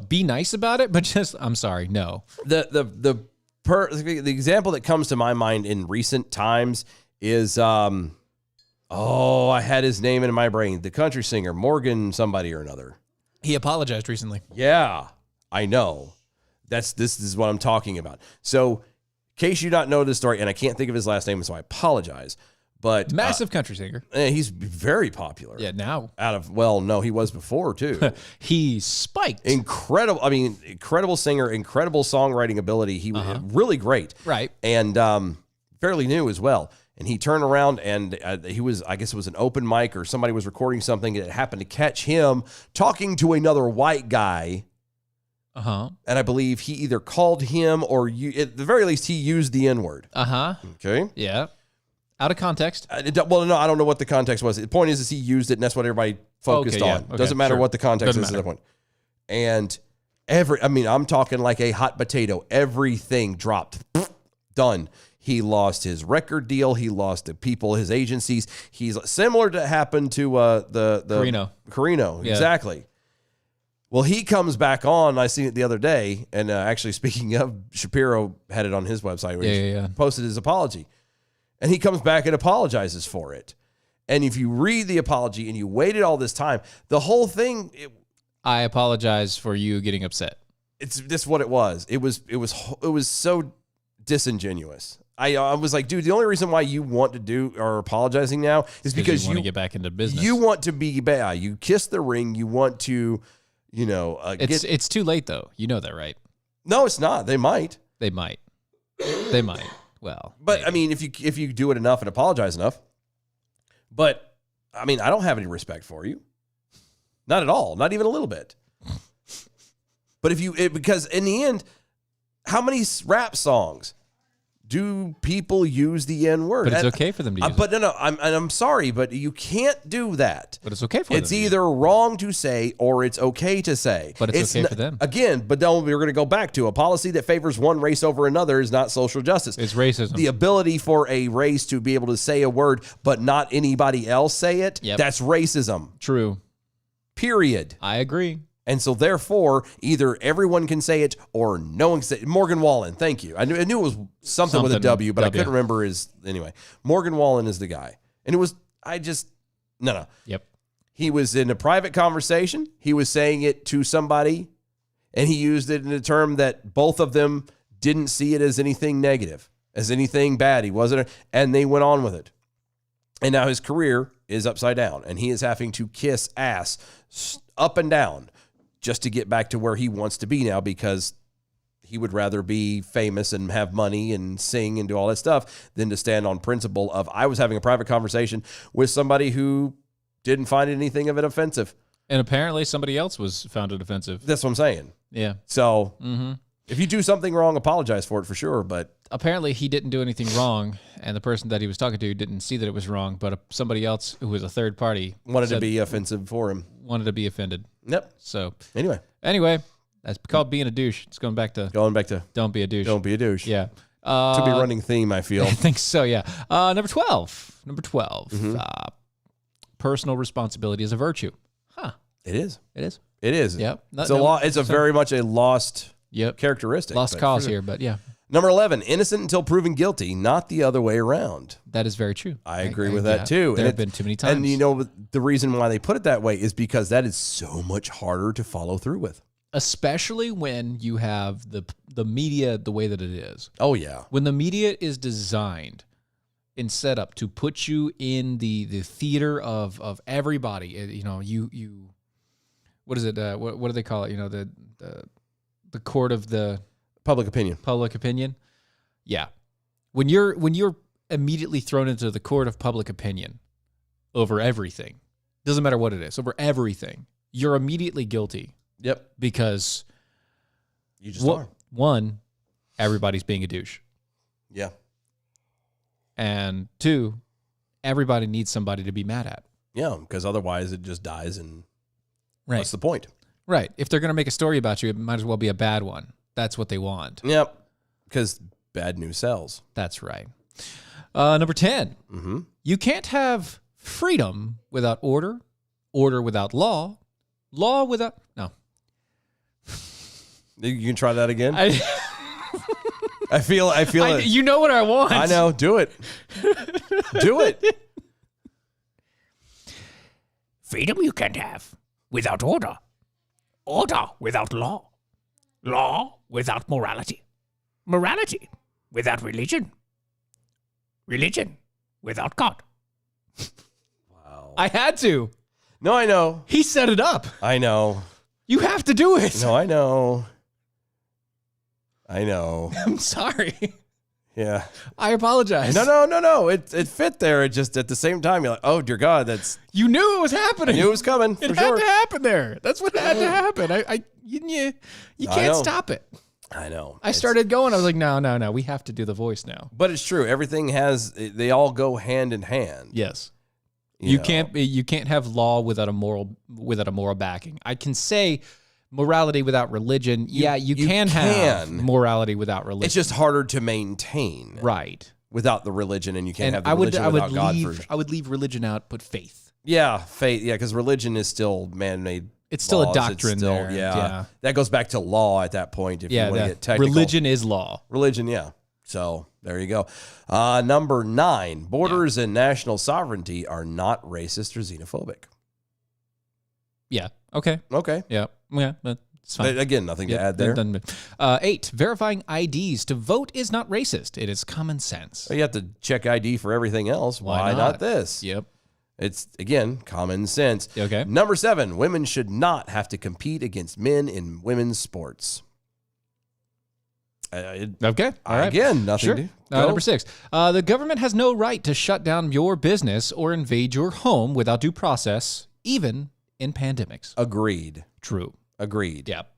be nice about it, but just, I'm sorry, no. The example that comes to my mind in recent times is I had his name in my brain, the country singer Morgan somebody or another. He apologized recently. Yeah, I know. This is what I'm talking about. So, in case you not know this story, and I can't think of his last name, so I apologize. But Massive country singer. he's very popular. Yeah, now. No, he was before too. He spiked. Incredible. I mean, incredible singer, incredible songwriting ability. He was really great. Right. And fairly new as well. And he turned around and he was, I guess it was an open mic or somebody was recording something that happened to catch him talking to another white guy. Uh-huh. And I believe he either called him or at the very least, he used the N-word. Uh-huh. Okay. Yeah. Out of context. Well, no, I don't know what the context was. The point is he used it, and that's what everybody focused Okay, yeah. on. Okay, Doesn't matter sure. what the context Doesn't is at matter. that point. And I'm talking like a hot potato. Everything dropped. Done. He lost his record deal. He lost the people, his agencies. He's similar to happened to the Carino. Yeah. Exactly. Well, he comes back on. I seen it the other day, and actually, speaking of, Shapiro had it on his website. Where he posted his apology, and he comes back and apologizes for it. And if you read the apology and you waited all this time, the whole thing, I apologize for you getting upset. it's just what it was. It was so disingenuous. I was like, dude, the only reason why you want to do or apologizing now is because you want to get back into business. You want to be bad. You kiss the ring. You want to, It's too late though. You know that, right? No, it's not. They might. They might. They might. Well, But maybe. I mean, if you do it enough and apologize enough, but I mean, I don't have any respect for you, not at all, not even a little bit. But because in the end, how many rap songs do people use the N-word? But it's okay for them to use it. But no, I'm sorry, but you can't do that. But it's okay for them. It's to use either wrong to say or it's okay to say. But it's okay for them. Again, but then we're going to go back to a policy that favors one race over another is not social justice. It's racism. The ability for a race to be able to say a word but not anybody else say it, Yep. that's racism. True. Period. I agree. And so therefore, either everyone can say it or no one can say it. Morgan Wallen, thank you. I knew it was something with a W, but I couldn't remember his, anyway. Morgan Wallen is the guy. And it was, no. Yep. He was in a private conversation. He was saying it to somebody, and he used it in a term that both of them didn't see it as anything negative, as anything bad. He wasn't, and they went on with it. And now his career is upside down, and he is having to kiss ass up and down just to get back to where he wants to be now, because he would rather be famous and have money and sing and do all that stuff than to stand on principle of, I was having a private conversation with somebody who didn't find anything of it offensive. And apparently somebody else was found it offensive. That's what I'm saying. Yeah. So if you do something wrong, apologize for it for sure. But Apparently he didn't do anything wrong, and the person that he was talking to didn't see that it was wrong, but somebody else who was a third party wanted to be offensive for him. wanted to be offended. Yep. So Anyway, that's called being a douche. It's going back to don't be a douche. don't be a douche. Yeah. To be running theme, I feel. I think so, yeah. Number 12. Personal responsibility is a virtue. Huh. It is. It is. It is. Yep. It's very much a lost characteristic. Lost but cause for sure. here, but yeah. Number 11, innocent until proven guilty, not the other way around. That is very true. I agree with that too. There have been too many times. And you know, the reason why they put it that way is because that is so much harder to follow through with. Especially when you have the media the way that it is. Oh, yeah. When the media is designed and set up to put you in the theater of everybody, you what is it? What do they call it? You know, the court of the Public opinion. public opinion. Yeah, when you're immediately thrown into the court of public opinion over everything, doesn't matter what it is, over everything, you're immediately guilty. Yep. Because You just are. one, everybody's being a douche. Yeah. And 2, everybody needs somebody to be mad at. Yeah, because otherwise it just dies, and what's the point? Right. If they're going to make a story about you, it might as well be a bad one. That's what they want. Yep, because bad news sells. That's right. Number 10. Mm-hmm. You can't have freedom without order, order without law, law without... No. You can try that again? I feel it. You know what I want. I know. Do it. Do it. Freedom you can't have without order. Order without law. Law without morality. Morality without religion. Religion without God. Wow. I had to. No, I know. He set it up. I know. You have to do it. No, I know. I know. I'm sorry. Yeah. I apologize. No. It fit there. It just at the same time, you're like, oh dear God, that's. You knew it was happening. I knew it was coming. It for had sure. to happen there. That's what had to happen. You can't stop it. I know. I started going. I was like, no. We have to do the voice now. But it's true. Everything they all go hand in hand. Yes. You can't have law without a moral backing. I can say morality without religion. You can have morality without religion. It's just harder to maintain. Right. Without the religion, and you can't And have the religion without God. I would leave religion out, put faith. Yeah, faith. Yeah, because religion is still man-made. It's still a laws. doctrine It's still, there. Yeah. That goes back to law at that point. If you want to get technical. Religion is law. Religion, yeah. So there you go. Number 9, borders and national sovereignty are not racist or xenophobic. Yeah. Okay. Okay. Yeah. It's fine. Again, nothing to add there. 8, verifying IDs to vote is not racist. It is common sense. You have to check ID for everything else. Why not this? Yep. It's, again, common sense. Okay. Number 7, women should not have to compete against men in women's sports. Okay. All right. Again, nothing Sure. to go. Number 6, the government has no right to shut down your business or invade your home without due process, even in pandemics. Agreed. True. Agreed. Yep.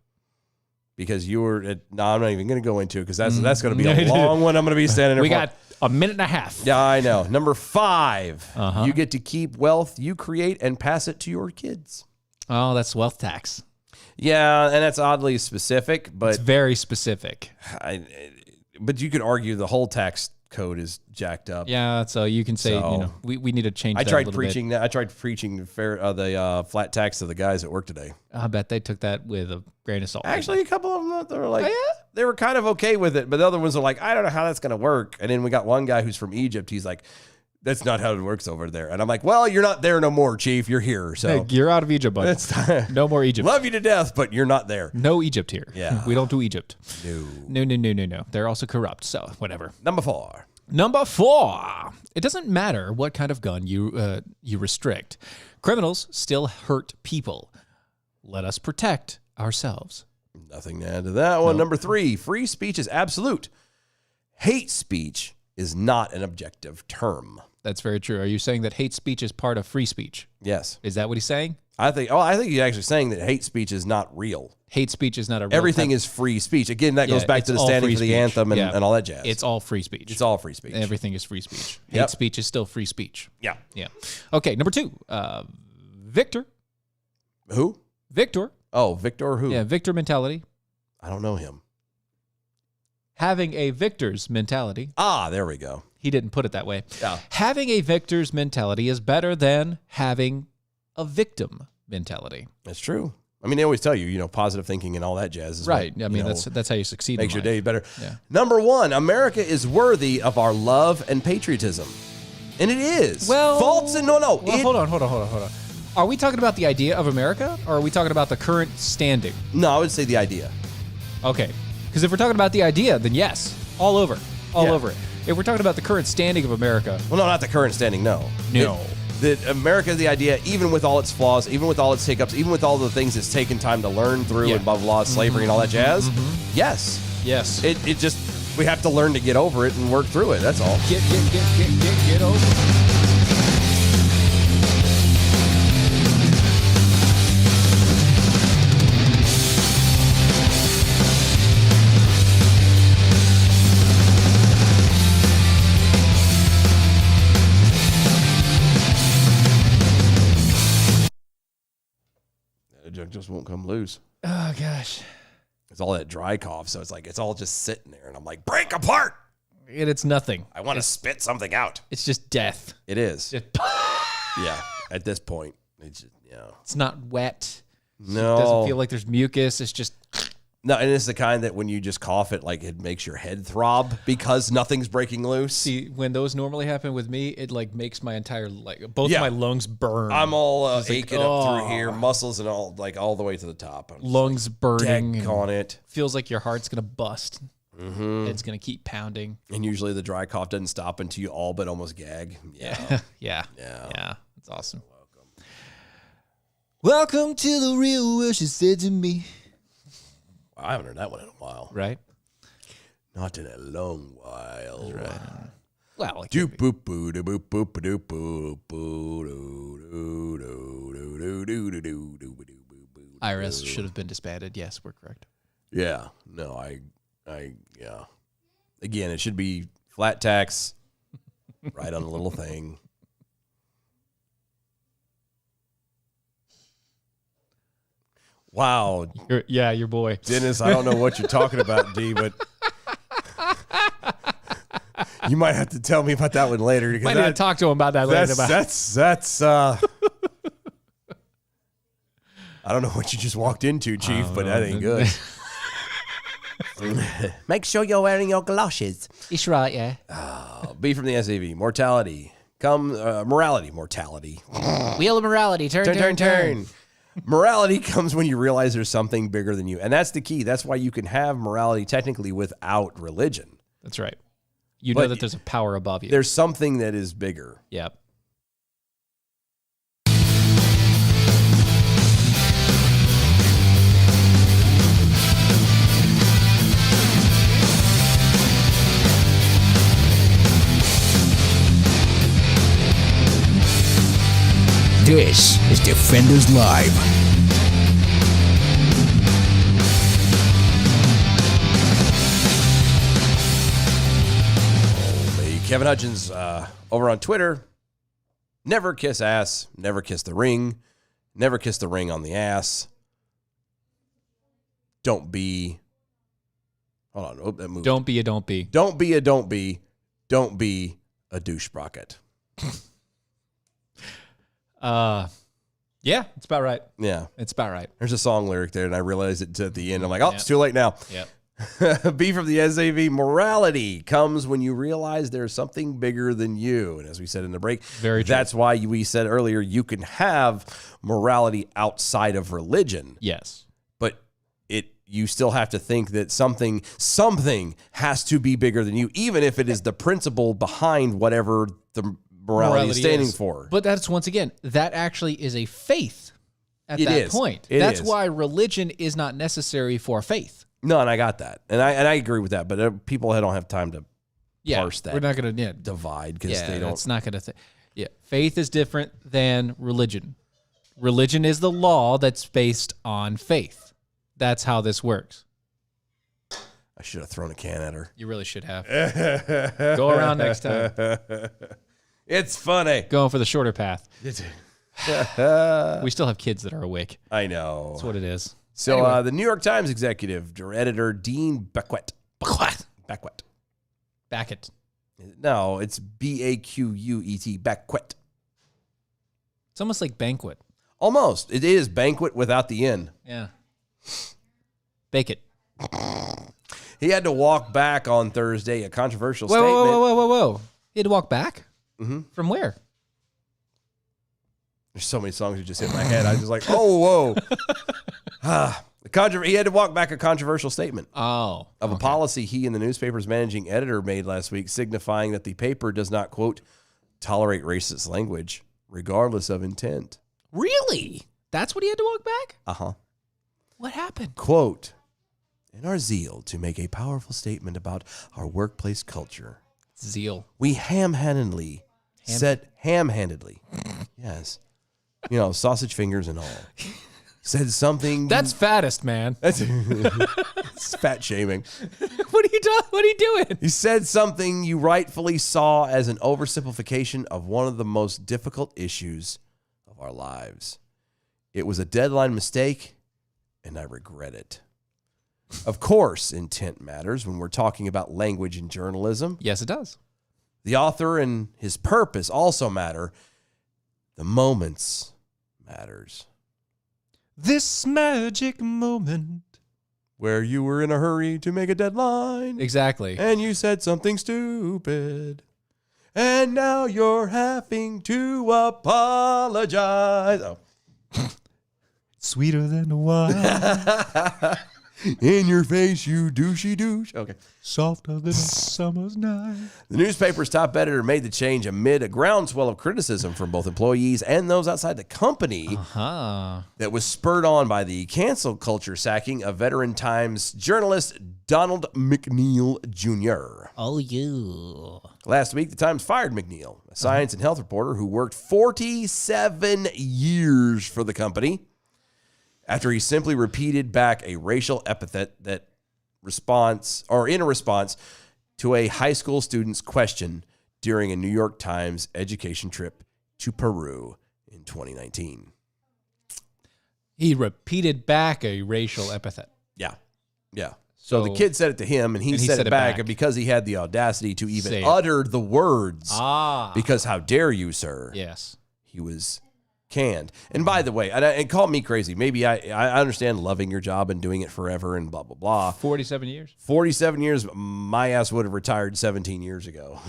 Because you were at, no, I'm not even going to go into it because that's going to be a long one. I'm going to be standing there. We got a minute and a half. Yeah, I know. Number 5, you get to keep wealth you create and pass it to your kids. Oh, that's wealth tax. Yeah, and that's oddly specific, but It's very specific. but you could argue the whole tax code is jacked up. Yeah, so you can say, we need to change that a little bit. I tried preaching the flat tax to the guys at work today. I bet they took that with a grain of salt. Actually, a couple of them, they were like, they were kind of okay with it, but the other ones are like, I don't know how that's going to work. And then we got one guy who's from Egypt. He's like, that's not how it works over there. And I'm like, well, you're not there no more, Chief. You're here. So Hey, you're out of Egypt, bud. No more Egypt. Love you to death, but you're not there. No Egypt here. Yeah. We don't do Egypt. No. No. They're also corrupt, so whatever. Number 4. Number 4. It doesn't matter what kind of gun you restrict. Criminals still hurt people. Let us protect ourselves. Nothing to add to that one. Number 3, free speech is absolute. Hate speech is not an objective term. That's very true. Are you saying that hate speech is part of free speech? Yes. Is that what he's saying? I think he's actually saying that hate speech is not real. Hate speech is not a real Everything type- is free speech. Again, that goes back it's to the all standing free for the speech. anthem and, Yeah. and all that jazz. It's all free speech. It's all free speech. Everything is free speech. Hate Yep. speech is still free speech. Yeah. Yeah. Okay, number 2. Victor. Who? Victor. Oh, Victor who? Yeah, victor mentality. I don't know him. Having a victor's mentality. Ah, there we go. He didn't put it that way. Yeah. Having a victor's mentality is better than having a victim mentality. That's true. I mean, they always tell you, positive thinking and all that jazz is Right. what, I mean, that's how you succeed. makes in your life. day better. Yeah. Number 1, America is worthy of our love and patriotism. And it is. Well, Faults and no. Well, hold on. Are we talking about the idea of America, or are we talking about the current standing? No, I would say the idea. Okay. Because if we're talking about the idea, then yes, all over it. If we're talking about the current standing of America, Well, no, not the current standing, no. No. That America, the idea, even with all its flaws, even with all its hiccups, even with all the things it's taken time to learn through and blah, blah, blah, slavery and all that jazz, yes. yes, It just, we have to learn to get over it and work through it. That's all. get over it. it just won't come loose. Oh gosh. It's all that dry cough, so it's like it's all just sitting there, and I'm like, break apart. And it's nothing. I want to spit something out. It's just death. It is. Just Yeah. At this point, it's just, it's not wet. No. It doesn't feel like there's mucus. It's just No, and it's the kind that when you just cough it, like it makes your head throb because nothing's breaking loose. see when those normally happen with me, it like makes my entire both Yeah. my lungs burn. I'm all It's like, aching up through here, muscles and all the way to the top. I'm just lungs burning. deck on it. Feels like your heart's gonna bust. Mm-hmm. It's gonna keep pounding. And usually the dry cough doesn't stop until you all but almost gag. Yeah. Yeah. Yeah. It's awesome. Welcome to the real world, she said to me. I haven't heard that one in a while. Right? Not in a long while. Right. Well, it Doop could be. boop boo da boop boop ba doop boop boo doo doo doo doo doo doo doo doo doo boo boo. IRS should have been disbanded. Yes, we're correct. Yeah. No, yeah. Again, it should be flat tax, right on a little thing. Wow, Your boy. Dennis, I don't know what you're talking about, D, but you might have to tell me about that one later. Because Might need to talk to him about that later. That's I don't know what you just walked into, Chief, but that ain't good. Make sure you're wearing your galoshes. It's right, yeah. B from the SAV. Mortality. Morality. Mortality. Wheel of morality. Turn. Morality comes when you realize there's something bigger than you. And that's the key. That's why you can have morality technically without religion. That's right. You But know that there's a power above you. There's something that is bigger. Yep. This is Defenders Live. Kevin Hudgens over on Twitter. Never kiss ass. Never kiss the ring. Never kiss the ring on the ass. Don't be. Hold on. Oh, that moved. Don't be a don't be. Don't be a don't be. Don't be a douche sprocket. Yeah, it's about right. Yeah. It's about right. There's a song lyric there, and I realized it at the end. I'm like, oh, it's too late now. Yep. B from the SAV. Morality comes when you realize there's something bigger than you. And as we said in the break, Very true. that's why we said earlier, you can have morality outside of religion, Yes. but you still have to think that something has to be bigger than you, even if it is the principle behind whatever the morality is standing for. But that's, once again, that actually is a faith at that is. point. It That's is. why religion is not necessary for faith. No, and I got that. And I agree with that, but people don't have time to parse that We're not going to divide because they don't. It's not going to. Faith is different than religion. Religion is the law that's based on faith. That's how this works. I should have thrown a can at her. You really should have. Go around next time. It's funny. Going for the shorter path. We still have kids that are awake. I know. That's what it is. So Anyway. the New York Times executive editor Dean Beckwith. Back it. No, it's Baquet. Beckwith. It's almost like banquet. Almost. It is banquet without the N. Yeah. Bake it. He had to walk back on Thursday, a controversial Whoa, statement. whoa. He had to walk back? Mm-hmm. From where? There's so many songs that just hit my head. I was just like, oh, whoa. He had to walk back a controversial statement Oh. of a policy he and the newspaper's managing editor made last week, signifying that the paper does not, quote, tolerate racist language, regardless of intent. Really? That's what he had to walk back? Uh-huh. What happened? Quote, in our zeal to make a powerful statement about our workplace culture, Zeal. we ham-handedly, yes, sausage fingers and all, said something. That's fattest, man. That's it's fat shaming. What are you doing? He said something you rightfully saw as an oversimplification of one of the most difficult issues of our lives. It was a deadline mistake, and I regret it. Of course, intent matters when we're talking about language in journalism. Yes, it does. The author and his purpose also matter. The moments matters. This magic moment. Where you were in a hurry to make a deadline. Exactly. And you said something stupid. And now you're having to apologize. Oh. Sweeter than wine. In your face, you douchey douche. Okay. Softer than a summer's night. The newspaper's top editor made the change amid a groundswell of criticism from both employees and those outside the company that was spurred on by the cancel culture sacking of veteran Times journalist Donald McNeil Jr. Oh, you. Last week, the Times fired McNeil, a science and health reporter who worked 47 years for the company, after he simply repeated back a racial epithet in a response to a high school student's question during a New York Times education trip to Peru in 2019. He repeated back a racial epithet. Yeah. So the kid said it to him, and he said it back, and because he had the audacity to even utter the words, because how dare you, sir? Yes. He was canned. And by the way, and call me crazy. Maybe I understand loving your job and doing it forever and blah, blah, blah. 47 years? 47 years, my ass would have retired 17 years ago.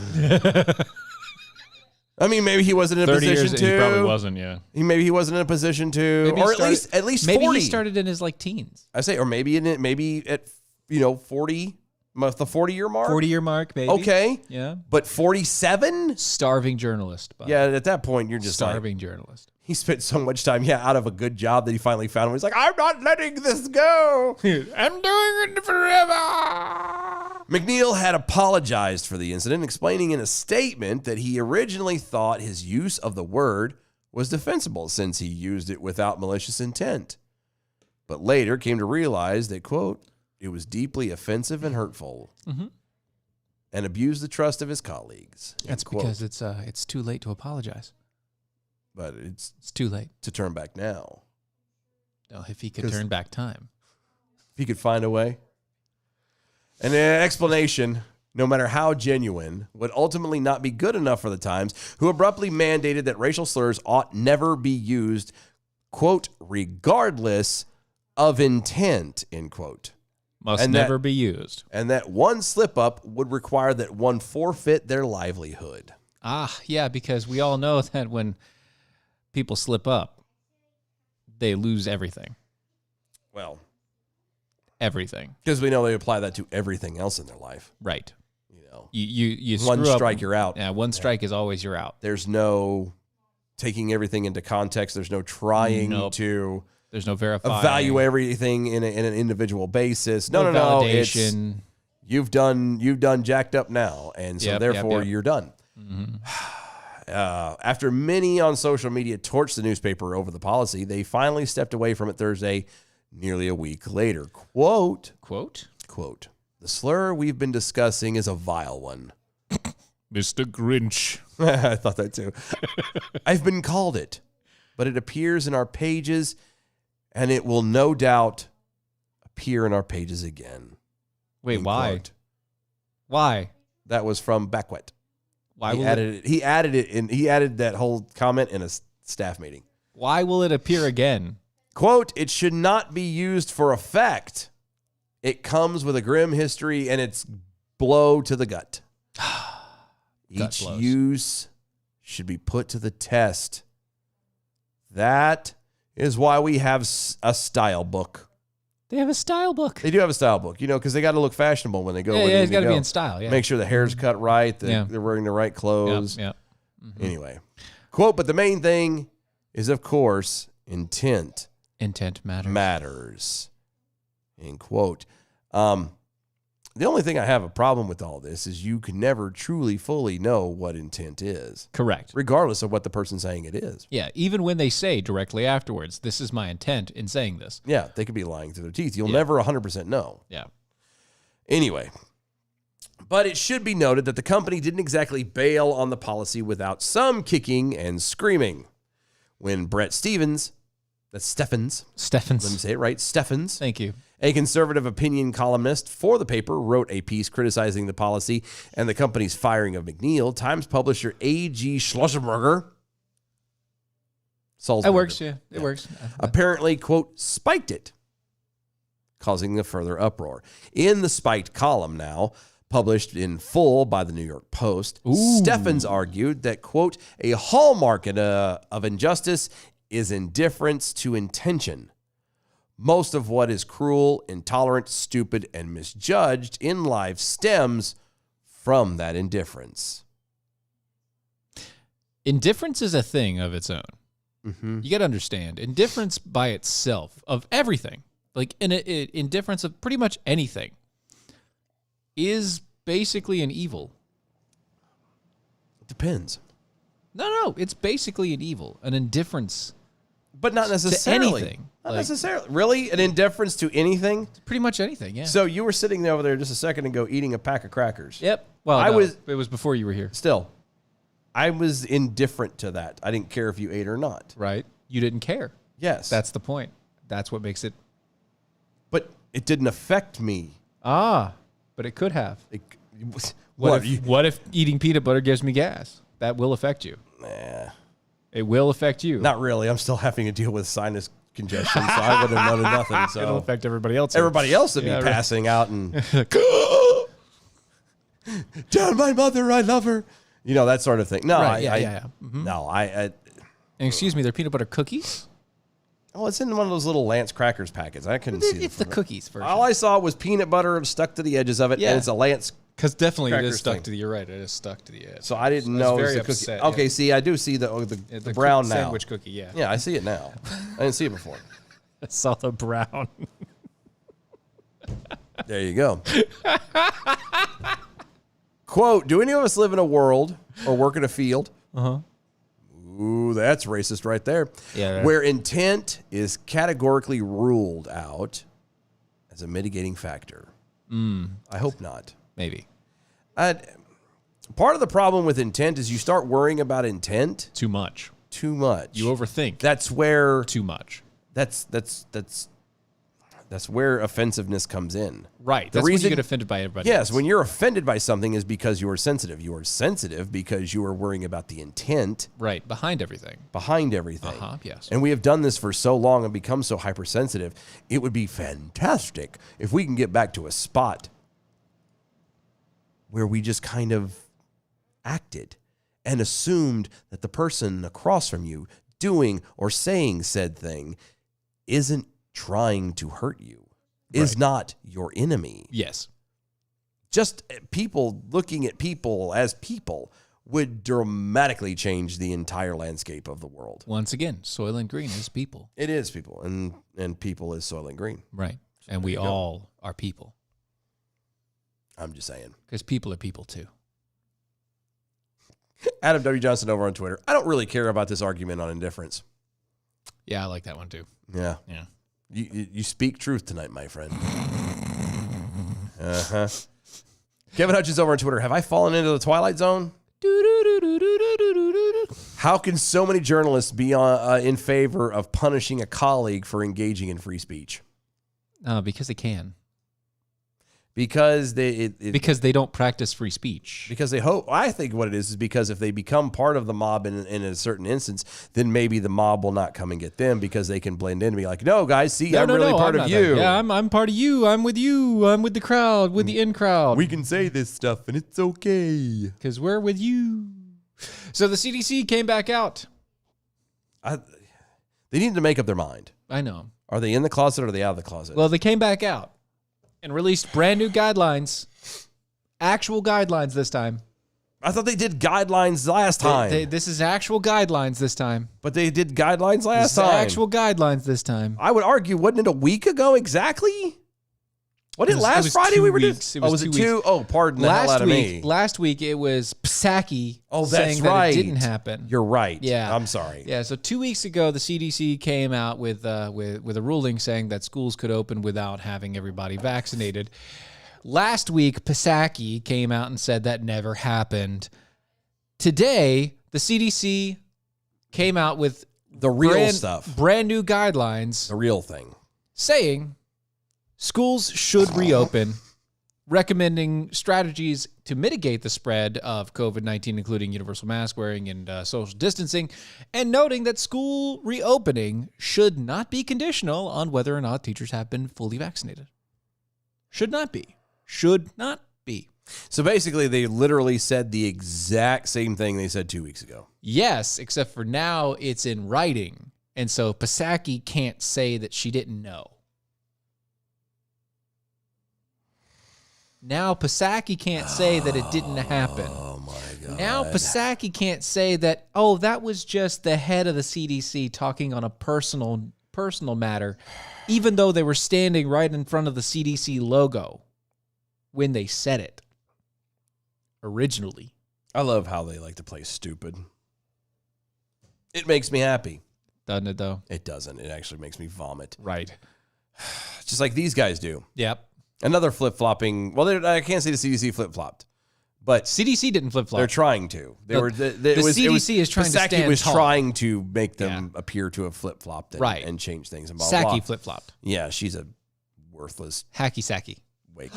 I mean, maybe he wasn't in a 30 position years, to. He probably wasn't, yeah. Maybe he wasn't in a position to, Maybe or he started, at least maybe 40. he started in his teens. I say, or maybe at 40, the 40-year mark. 40-year mark, maybe. Okay. Yeah. But 47? Starving journalist. Bob. Yeah, at that point, you're just starving journalist. He spent so much time, out of a good job that he finally found him. He's like, I'm not letting this go. I'm doing it forever. McNeil had apologized for the incident, explaining in a statement that he originally thought his use of the word was defensible since he used it without malicious intent, but later came to realize that, quote, it was deeply offensive and hurtful and abused the trust of his colleagues. That's because it's too late to apologize. But it's too late to turn back now. No, if he could turn back time. If he could find a way. And an explanation, no matter how genuine, would ultimately not be good enough for the Times, who abruptly mandated that racial slurs ought never be used, quote, regardless of intent, end quote. Must never be used. And that one slip-up would require that one forfeit their livelihood. Yeah, because we all know that when people slip up, they lose everything. Well, everything. Because we know they apply that to everything else in their life. Right. You one strike, you're out. Yeah, one strike is always you're out. There's no taking everything into context. There's no trying to. There's no verifying. Evaluate everything in an individual basis. No. Validation. It's, you've done jacked up now, and so therefore you're done. Mm-hmm. After many on social media torched the newspaper over the policy, they finally stepped away from it Thursday, nearly a week later. Quote. The slur we've been discussing is a vile one. Mr. Grinch. I thought that too. I've been called it, but it appears in our pages, and it will no doubt appear in our pages again. Wait, why? Quote. Why? That was from Acquit. Why he added that whole comment in a staff meeting. Why will it appear again? Quote, it should not be used for effect. It comes with a grim history and it's blow to the gut. Each use should be put to the test. That is why we have a style book. They have a style book. They do have a style book, because they got to look fashionable when they go. Yeah, it's got to be in style. Yeah. Make sure the hair's cut right, that they're wearing the right clothes. Yeah. Mm-hmm. Anyway, quote, but the main thing is, of course, intent. Intent matters. End quote. The only thing I have a problem with all this is you can never truly, fully know what intent is. Correct. Regardless of what the person's saying it is. Yeah, even when they say directly afterwards, this is my intent in saying this. Yeah, they could be lying through their teeth. You'll never 100% know. Yeah. Anyway, but it should be noted that the company didn't exactly bail on the policy without some kicking and screaming when Brett Stevens, That's Steffens. Let me Steffens. say it right. Steffens. Thank you. A conservative opinion columnist for the paper wrote a piece criticizing the policy and the company's firing of McNeil. Times publisher A.G. Schlossberger. It works, yeah. It works. Apparently, quote, spiked it, causing a further uproar. In the spiked column now, published in full by the New York Post, Steffens argued that, quote, a hallmark of injustice is indifference to intention. Most of what is cruel, intolerant, stupid, and misjudged in life stems from that indifference. Indifference is a thing of its own. Mm-hmm. You got to understand, indifference by itself of everything, like indifference of pretty much anything, is basically an evil. It depends. No, it's basically an evil, an indifference. But not necessarily. To anything. Not Like- necessarily. Really? An indifference to anything? Pretty much anything, yeah. So you were sitting there over there just a second ago eating a pack of crackers. Yep. Well, it was before you were here. Still, I was indifferent to that. I didn't care if you ate or not. Right. You didn't care. Yes. That's the point. That's what makes it. But it didn't affect me. But it could have. What? What if eating peanut butter gives me gas? That will affect you. Nah. It will affect you. Not really. I'm still having to deal with sinus congestion, so I would have known nothing. It'll So affect everybody else. everybody else would be Yeah, right. passing out and tell my mother I love her. You know, that sort of thing. No, Right, yeah. Mhm. No, And excuse me, they're peanut butter cookies? oh, it's in one of those little Lance crackers packets. I couldn't see It's the cookies version. All I saw was peanut butter stuck to the edges of it, Yeah. and it's a Lance. Because definitely it Crackers is stuck thing. to the, you're right, it is stuck to the edge. So I didn't I was know it was very the cookie. upset, Okay, yeah. see, I do see the The brown now. sandwich cookie, yeah. Yeah, I see it now. I didn't see it before. I saw the brown. There you go. Quote, do any of us live in a world or work in a field? Uh-huh. Ooh, that's racist right there. Yeah. Where intent is categorically ruled out as a mitigating factor. I hope not. Maybe. Part of the problem with intent is you start worrying about intent Too much. too much. You overthink That's where too much. that's where offensiveness comes in. Right. The That's when reason you get offended by everybody Yes, else. when you're offended by something is because you are sensitive. You are sensitive because you are worrying about the intent Right. Behind everything. behind everything. Yes. And we have done this for so long and become so hypersensitive. It would be fantastic if we can get back to a spot where we just kind of acted and assumed that the person across from you doing or saying said thing isn't trying to hurt you, is Right. not your enemy. Yes. Just people looking at people as people would dramatically change the entire landscape of the world. Once again, Soil and Green is people. It is people, and people is Soil and Green. Right. And we there you go. all are people. I'm just saying. Because people are people too. Adam W. Johnson over on Twitter. I don't really care about this argument on indifference. Yeah, I like that one too. Yeah. Yeah. You speak truth tonight, my friend. Uh-huh. Kevin Hutchins over on Twitter. Have I fallen into the Twilight Zone? How can so many journalists be in favor of punishing a colleague for engaging in free speech? Because they can. Because Because they don't practice free speech. because they hope. I think what it is because if they become part of the mob in a certain instance, then maybe the mob will not come and get them because they can blend in and be like, no, guys, see, I'm really part I'm of not you. that. Yeah, I'm part of you. I'm with you. I'm with the crowd, with the in crowd. We can say this stuff and it's okay. Because we're with you. So the CDC came back out. They need to make up their mind. I know. Are they in the closet or are they out of the closet? Well, they came back out and released brand new guidelines, actual guidelines this time. I thought they did guidelines last time. This is actual guidelines this time. But they did guidelines last This is time. actual guidelines this time. I would argue, wasn't it a week ago exactly? What did It last was Friday 2 we were doing? weeks. It Oh, was was it 2 2? weeks. Oh, pardon the hell out of me. Last week it was Psaki saying that it didn't happen. You're right. Yeah. I'm sorry. Yeah, so 2 weeks ago, the CDC came out with a ruling saying that schools could open without having everybody vaccinated. Last week, Psaki came out and said that never happened. Today, the CDC came out with The real stuff. Brand new guidelines The real thing. saying schools should reopen, recommending strategies to mitigate the spread of COVID-19, including universal mask wearing and social distancing, and noting that school reopening should not be conditional on whether or not teachers have been fully vaccinated. Should not be. Should not be. So basically, they literally said the exact same thing they said 2 weeks ago. Yes, except for now it's in writing. And so Psaki can't say that she didn't know. Now Psaki can't say that it didn't happen. Oh, my God. Now Psaki can't say that, oh, that was just the head of the CDC talking on a personal matter, even though they were standing right in front of the CDC logo when they said it originally. I love how they like to play stupid. It makes me happy. Doesn't it, though? It doesn't. It actually makes me vomit. Right. Just like these guys do. Yep. Another flip-flopping. Well, I can't say the CDC flip-flopped, but CDC didn't flip-flop. they're trying to. The CDC is trying to stand Psaki was tall. trying to make them appear to have flip-flopped Right. and change things and blah, blah, blah. Saki flip-flopped. Yeah, she's a worthless Hacky Saki. wake.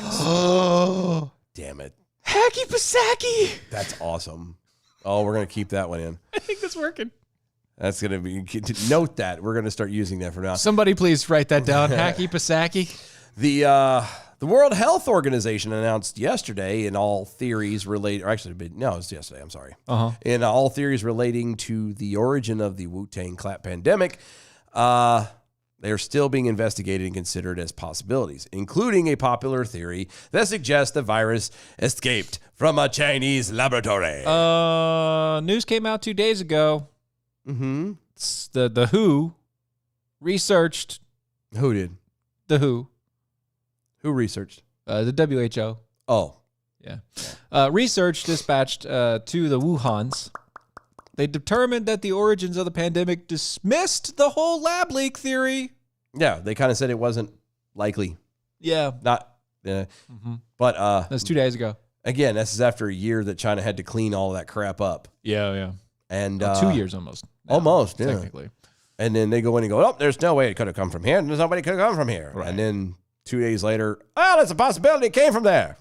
Damn it. Hacky Psaki. That's awesome. Oh, we're going to keep that one in. I think that's working. That's going to be, note that. We're going to start using that from now. Somebody please write that down. Hacky Psaki. The World Health Organization announced yesterday in all theories related, or actually, no, it was yesterday, I'm sorry. In all theories relating to the origin of the Wu-Tang Clan pandemic, they are still being investigated and considered as possibilities, including a popular theory that suggests the virus escaped from a Chinese laboratory. News came out 2 days ago. Mm-hmm. The WHO researched Who did? the WHO, Who researched? the WHO. Oh. Yeah. Research dispatched to the Wuhans. They determined that the origins of the pandemic dismissed the whole lab leak theory. Yeah, they kind of said it wasn't likely. Yeah. Not, but That's 2 days ago. again, this is after a year that China had to clean all that crap up. Yeah. And 2 years almost. now, almost, yeah. technically. And then they go in and go, oh, there's no way it could have come from here. There's nobody could have come from here. Right. And then 2 days later, oh, there's a possibility it came from there.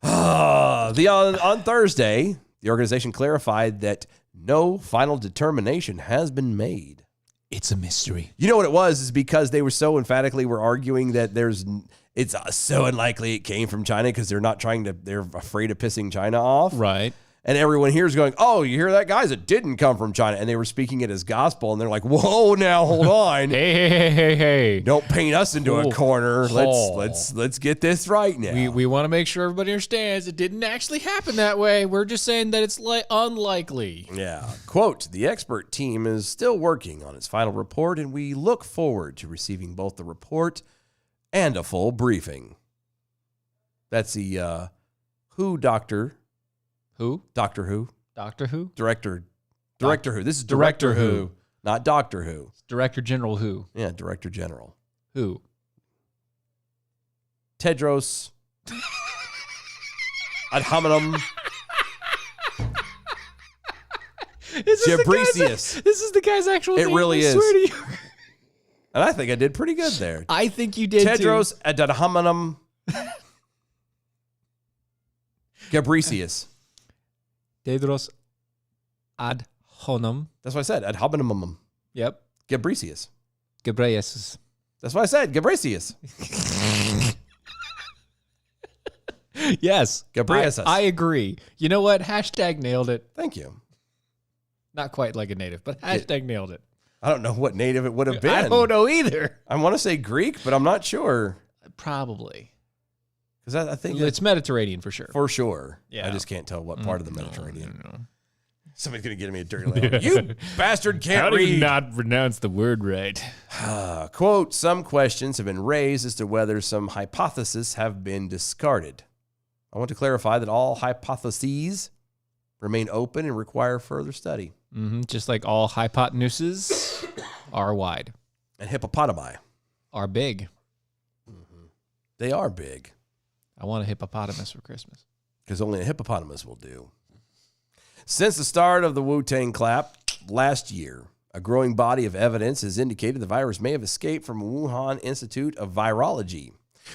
On Thursday, the organization clarified that no final determination has been made. It's a mystery. You know what it was is because they were so emphatically were arguing that it's so unlikely it came from China because they're afraid of pissing China off. Right. And everyone here is going, oh, you hear that, guys? It didn't come from China. And they were speaking it as gospel. And they're like, whoa, now hold on. Hey. Don't paint us into a Oh. corner. Oh. Let's get this right now. We want to make sure everybody understands it didn't actually happen that way. We're just saying that it's unlikely. Yeah. Quote, the expert team is still working on its final report, and we look forward to receiving both the report and a full briefing. That's the Who doctor. Who? Doctor Who. Doctor Who? Director Who. This is Director Director Who. Who, not Doctor Who. Director General Who? Yeah, Director General. Who? Tedros Adhanom Ghebreyesus. This is the guy's actual name. It really I is. swear to you. And I think I did pretty good there. I think you did Tedros Adhanom Ghebreyesus. Tedros Adhanom. That's what I said. Adhanom Yep. Ghebreyesus. Ghebreyesus. That's what I said. Ghebreyesus. Yes. Ghebreyesus. I agree. You know what? Hashtag nailed it. Thank you. Not quite like a native, but hashtag nailed it. I don't know what native it would have been. I don't know either. I want to say Greek, but I'm not sure. Probably. Because I think It's Mediterranean for sure. for sure. Yeah. I just can't tell what part of the Mediterranean. No. Somebody's going to get me a dirty laugh. You bastard can't How do read. you not pronounce the word right? Quote, some questions have been raised as to whether some hypotheses have been discarded. I want to clarify that all hypotheses remain open and require further study. Just like all hypotenuses are wide, And hippopotami, are big. they are big I want a hippopotamus for Christmas. because only a hippopotamus will do. Since the start of the Wu-Tang Clan last year, A growing body of evidence has indicated the virus may have escaped from Wuhan Institute of Virology,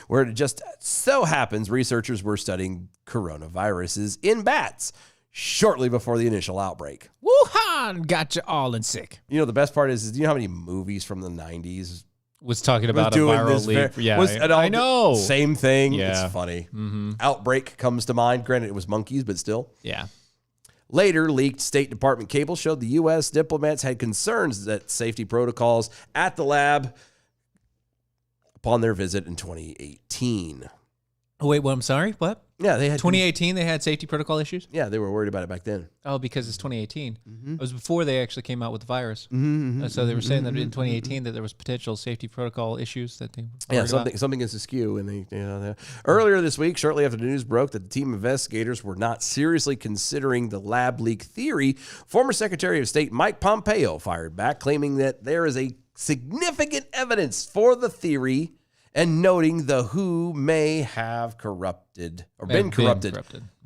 where it just so happens researchers were studying coronaviruses in bats shortly before the initial outbreak. Wuhan got you all in sick. You know, the best part is do you know how many movies from the 90s Was talking about a doing viral this leak. very- Yeah, was at all I know. Same thing. Yeah. It's funny. Outbreak comes to mind. Granted, it was monkeys, but still. Yeah. Later, leaked State Department cable showed the U.S. diplomats had concerns that safety protocols at the lab upon their visit in 2018. Oh, wait, well, I'm sorry. What? Yeah, they had 2018, they had safety protocol issues? Yeah, they were worried about it back then. Oh, because it's 2018. It was before they actually came out with the virus. So they were saying that in 2018 that there was potential safety protocol issues that they were worried about. Something is askew. And earlier this week, shortly after the news broke that the team of investigators were not seriously considering the lab leak theory, former Secretary of State Mike Pompeo fired back, claiming that there is a significant evidence for the theory and noting the WHO may have corrupted or been corrupted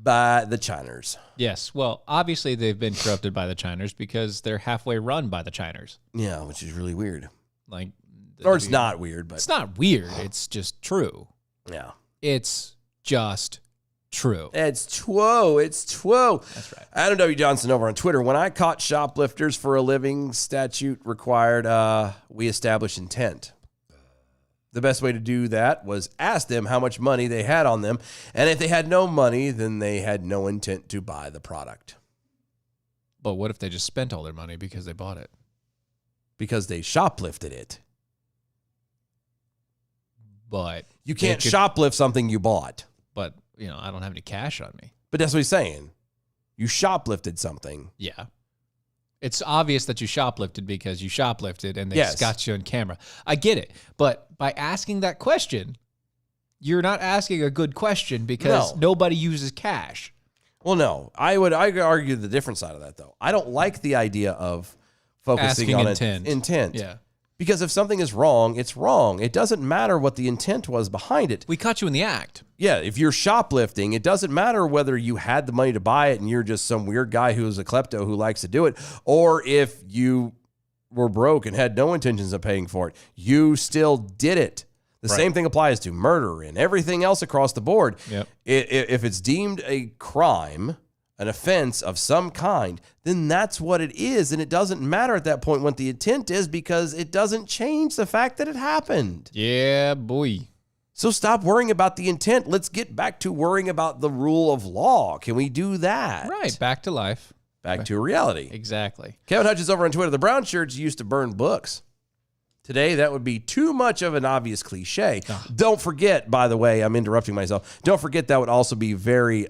by the Chiners. Yes. Well, obviously they've been corrupted by the Chiners because they're halfway run by the Chiners. Yeah, which is really weird. Like, Or it's not weird, but it's not weird. It's just true. yeah. It's just true. It's true. It's true. That's right. Adam W. Johnson over on Twitter. When I caught shoplifters for a living, statute required we establish intent. The best way to do that was ask them how much money they had on them. And if they had no money, then they had no intent to buy the product. But what if they just spent all their money because they bought it? Because they shoplifted it. But You can't could- shoplift something you bought. But, you know, I don't have any cash on me. But that's what he's saying. You shoplifted something. Yeah. It's obvious that you shoplifted because you shoplifted and they Yes. got you on camera. I get it. But by asking that question, you're not asking a good question because No. nobody uses cash. Well, no. I would argue the different side of that, though. I don't like the idea of focusing Asking on intent. intent. Yeah. Because if something is wrong, it's wrong. It doesn't matter what the intent was behind it. We caught you in the act. Yeah, if you're shoplifting, it doesn't matter whether you had the money to buy it and you're just some weird guy who's a klepto who likes to do it, or if you were broke and had no intentions of paying for it. You still did it. The same thing applies to murder and everything else across the board. Yep. If it's deemed a crime, an offense of some kind, then that's what it is. And it doesn't matter at that point what the intent is because it doesn't change the fact that it happened. Yeah, boy. So stop worrying about the intent. Let's get back to worrying about the rule of law. Can we do that? Right. Back to life. Back to reality. Exactly. Kevin Hutchins over on Twitter. The brown shirts used to burn books. Today, that would be too much of an obvious cliche. Don't forget, by the way, I'm interrupting myself. Don't forget that would also be very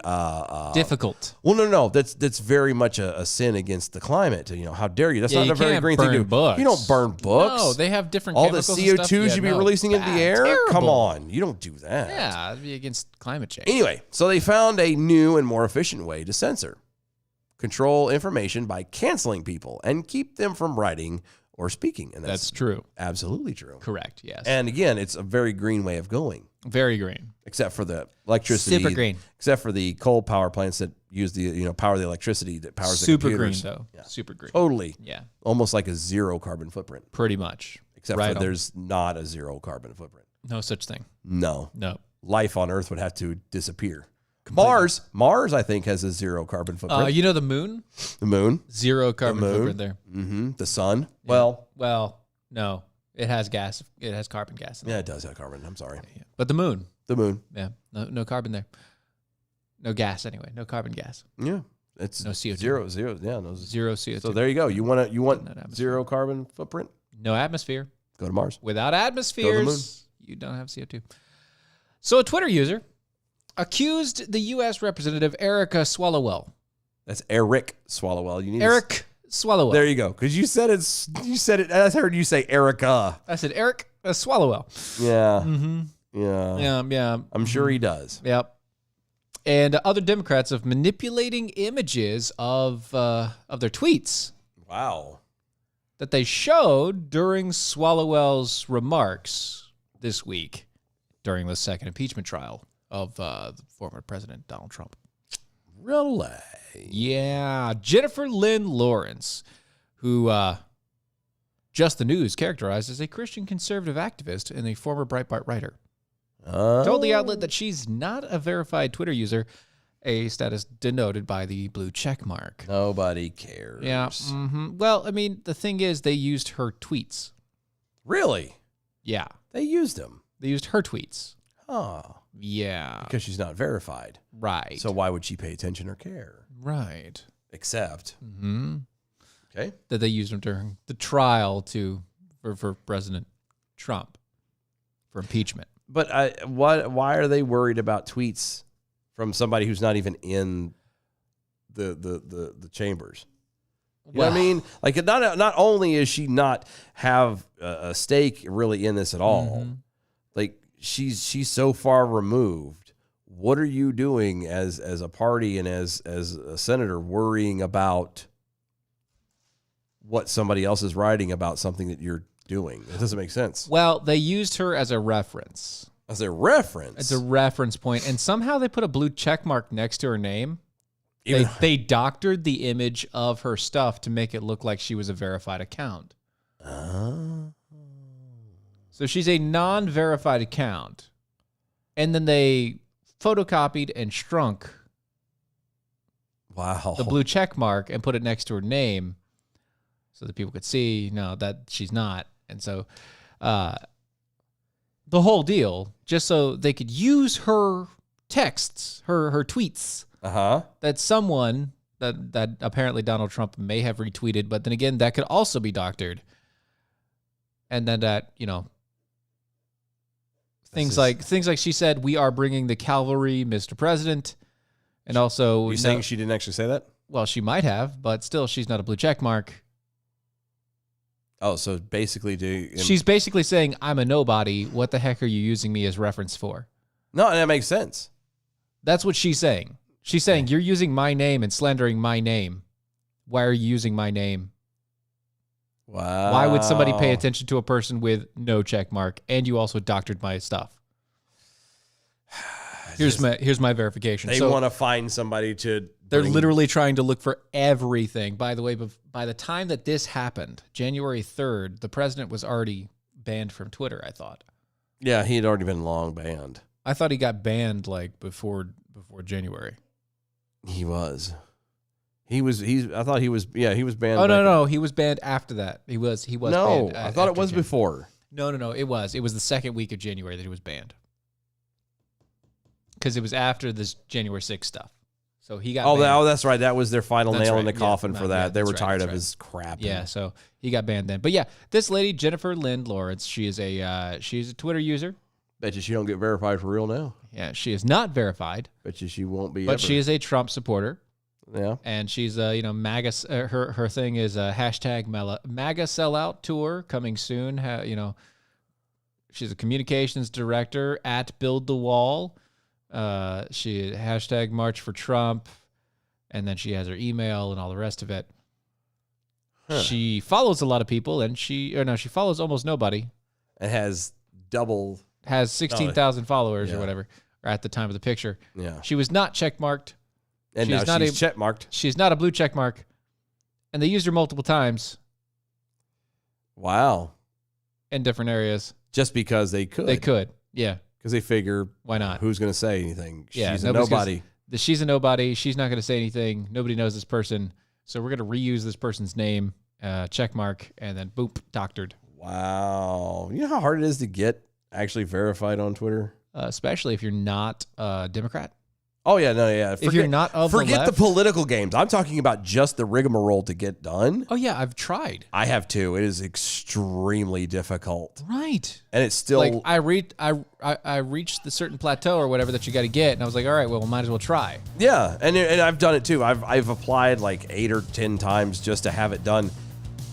difficult. Well, no. That's very much a sin against the climate. You know, how dare you? That's Yeah, not you a very can't green thing to do. burn books. You don't burn books. No, they have different all the chemicals and CO2 stuff. Yeah, should be no, releasing into the bad, air. terrible. Come on, you don't do that. Yeah, it'd be against climate change. Anyway, so they found a new and more efficient way to censor, control information by canceling people and keep them from writing or speaking. And That's true. Absolutely true. Correct. Yes. And again, it's a very green way of going, Very green. except for the electricity. Super green. Except for the coal power plants that use the power the electricity that powers Super the green computers. though. Super green. Totally. Yeah. Almost like a zero carbon footprint. Pretty much. Except Right for on. there's not a zero carbon footprint. No such thing. No. No. Life on Earth would have to disappear. Mars, I think, has a zero carbon footprint. You know the moon? The moon. Zero carbon moon. footprint there. Mm-hmm. The sun. Well, no. It has gas. It has carbon gas in it. yeah, it does have carbon. I'm sorry. Yeah. But the moon. The moon. Yeah. No carbon there. No gas anyway. No carbon gas. Yeah. It's No CO2. Zero. Yeah. No. Zero CO2. So there you go. You want Not atmosphere. zero carbon footprint? No atmosphere. Go to Mars. Without atmospheres, you don't have CO2. So a Twitter user accused the U.S. Representative Erica Swalwell. That's Eric Swalwell. You need Eric Swalwell. There you go. Because you said it. I heard you say Erica. I said Eric Swalwell. Yeah. Mm-hmm. Yeah. Yeah. I'm sure he does. Yep. And other Democrats of manipulating images of their tweets Wow. that they showed during Swalwell's remarks this week during the second impeachment trial of the former President Donald Trump. Really? Yeah. Jennifer Lynn Lawrence, who Just the News characterized as a Christian conservative activist and a former Breitbart writer. Told the outlet that she's not a verified Twitter user, a status denoted by the blue check mark. Nobody cares. Yeah. Well, I mean, the thing is, they used her tweets. Really? Yeah. They used them. They used her tweets. Oh. Yeah. Because she's not verified. Right. So why would she pay attention or care? Right. Except. Okay. That they used them during the trial for President Trump for impeachment. But why are they worried about tweets from somebody who's not even in the chambers? You know what I mean? Like, not only is she not have a stake really in this at all, like she's so far removed. What are you doing as a party and as a senator worrying about what somebody else is writing about something that you're doing? It doesn't make sense. Well, they used her as a reference. As a reference? It's a reference point, and somehow they put a blue check mark next to her name. They doctored the image of her stuff to make it look like she was a verified account. So she's a non-verified account. And then they photocopied and shrunk the blue check mark and put it next to her name so that people could see, that she's not. And so the whole deal, just so they could use her texts, her tweets, that someone that apparently Donald Trump may have retweeted, but then again, that could also be doctored. And then that, things like she said, "We are bringing the cavalry, Mr. President," and also, Are you saying she didn't actually say that? Well, she might have, but still, she's not a blue check mark. Oh, so basically, she's basically saying, "I'm a nobody. What the heck are you using me as reference for?" No, that makes sense. That's what she's saying. She's saying, "You're using my name and slandering my name. Why are you using my name? Wow. Why would somebody pay attention to a person with no check mark? And you also doctored my stuff." Here's my verification. They want to find somebody to. They're literally trying to look for everything. By the way, by the time that this happened, January 3rd, the president was already banned from Twitter, I thought. Yeah, he had already been long banned. I thought he got banned like before January. He was. I thought he was. Yeah, he was banned. Oh no, he was banned after that. He was No, banned. I thought it was before. No, it was. It was the second week of January that he was banned. Because it was after this January 6th stuff. So he got banned. That's right. That was their final nail in the coffin for that. They were tired of right. his crap. Yeah, so he got banned then. But yeah, this lady, Jennifer Lynn Lawrence, she's a Twitter user. Bet you she don't get verified for real now. Yeah, she is not verified. Bet you she won't be. But she is a Trump supporter. Yeah, and she's MAGA. Her thing is a hashtag MAGA sellout tour coming soon. She's a communications director at Build the Wall. She hashtag March for Trump, and then she has her email and all the rest of it. She follows a lot of people, and she follows almost nobody. It has 16,000 followers or whatever, or at the time of the picture. Yeah, she was not check marked. And she's now she's check marked. She's not a blue check mark, and they used her multiple times. Wow. In different areas, just because they could. They could, yeah. Because they figure, why not? Who's going to say anything? Yeah, she's a nobody. She's a nobody. She's not going to say anything. Nobody knows this person. So we're going to reuse this person's name, check mark, and then boop, doctored. Wow. You know how hard it is to get actually verified on Twitter? Especially if you're not a Democrat. Oh, yeah, no, yeah. If you're not of the left. Forget the political games. I'm talking about just the rigmarole to get done. Oh, yeah, I've tried. I have too. It is extremely difficult. Right. And it's still... Like, I reached the certain plateau or whatever that you got to get, and I was like, all right, well, we might as well try. Yeah, and I've done it too. I've applied like 8 or 10 times just to have it done,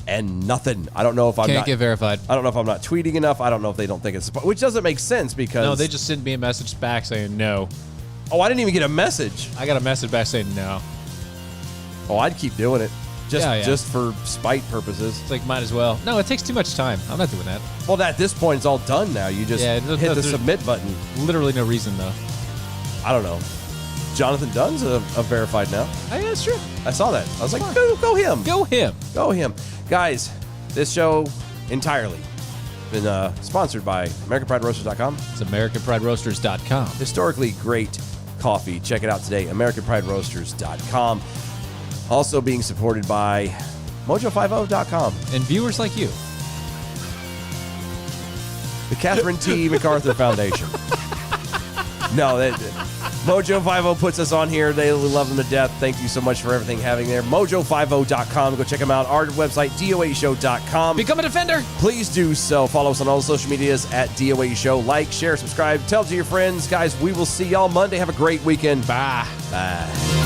and nothing. I don't know if Can't get verified. I don't know if I'm not tweeting enough. I don't know if they don't think it's... Which doesn't make sense because... No, they just sent me a message back saying no. Oh, I didn't even get a message. I got a message back saying no. Oh, I'd keep doing it. Just for spite purposes. It's like, might as well. No, it takes too much time. I'm not doing that. Well, at this point, it's all done now. You just hit the submit button. Literally no reason, though. I don't know. Jonathan Dunn's a verified now. Oh, yeah, that's true. I saw that. I was like, go him. Go him. Go him. Guys, this show entirely. Been sponsored by AmericanPrideRoasters.com. It's AmericanPrideRoasters.com. Historically great coffee. Check it out today, AmericanPrideRoasters.com. Also being supported by Mojo50.com. And viewers like you. The Catherine T. MacArthur Foundation. No, Mojo50 puts us on here. They love them to death. Thank you so much for everything having there. Mojo50.com. Go check them out. Our website, DOAShow.com. Become a defender. Please do so. Follow us on all the social medias at DOA Show. Like, share, subscribe. Tell to your friends. Guys, we will see y'all Monday. Have a great weekend. Bye. Bye.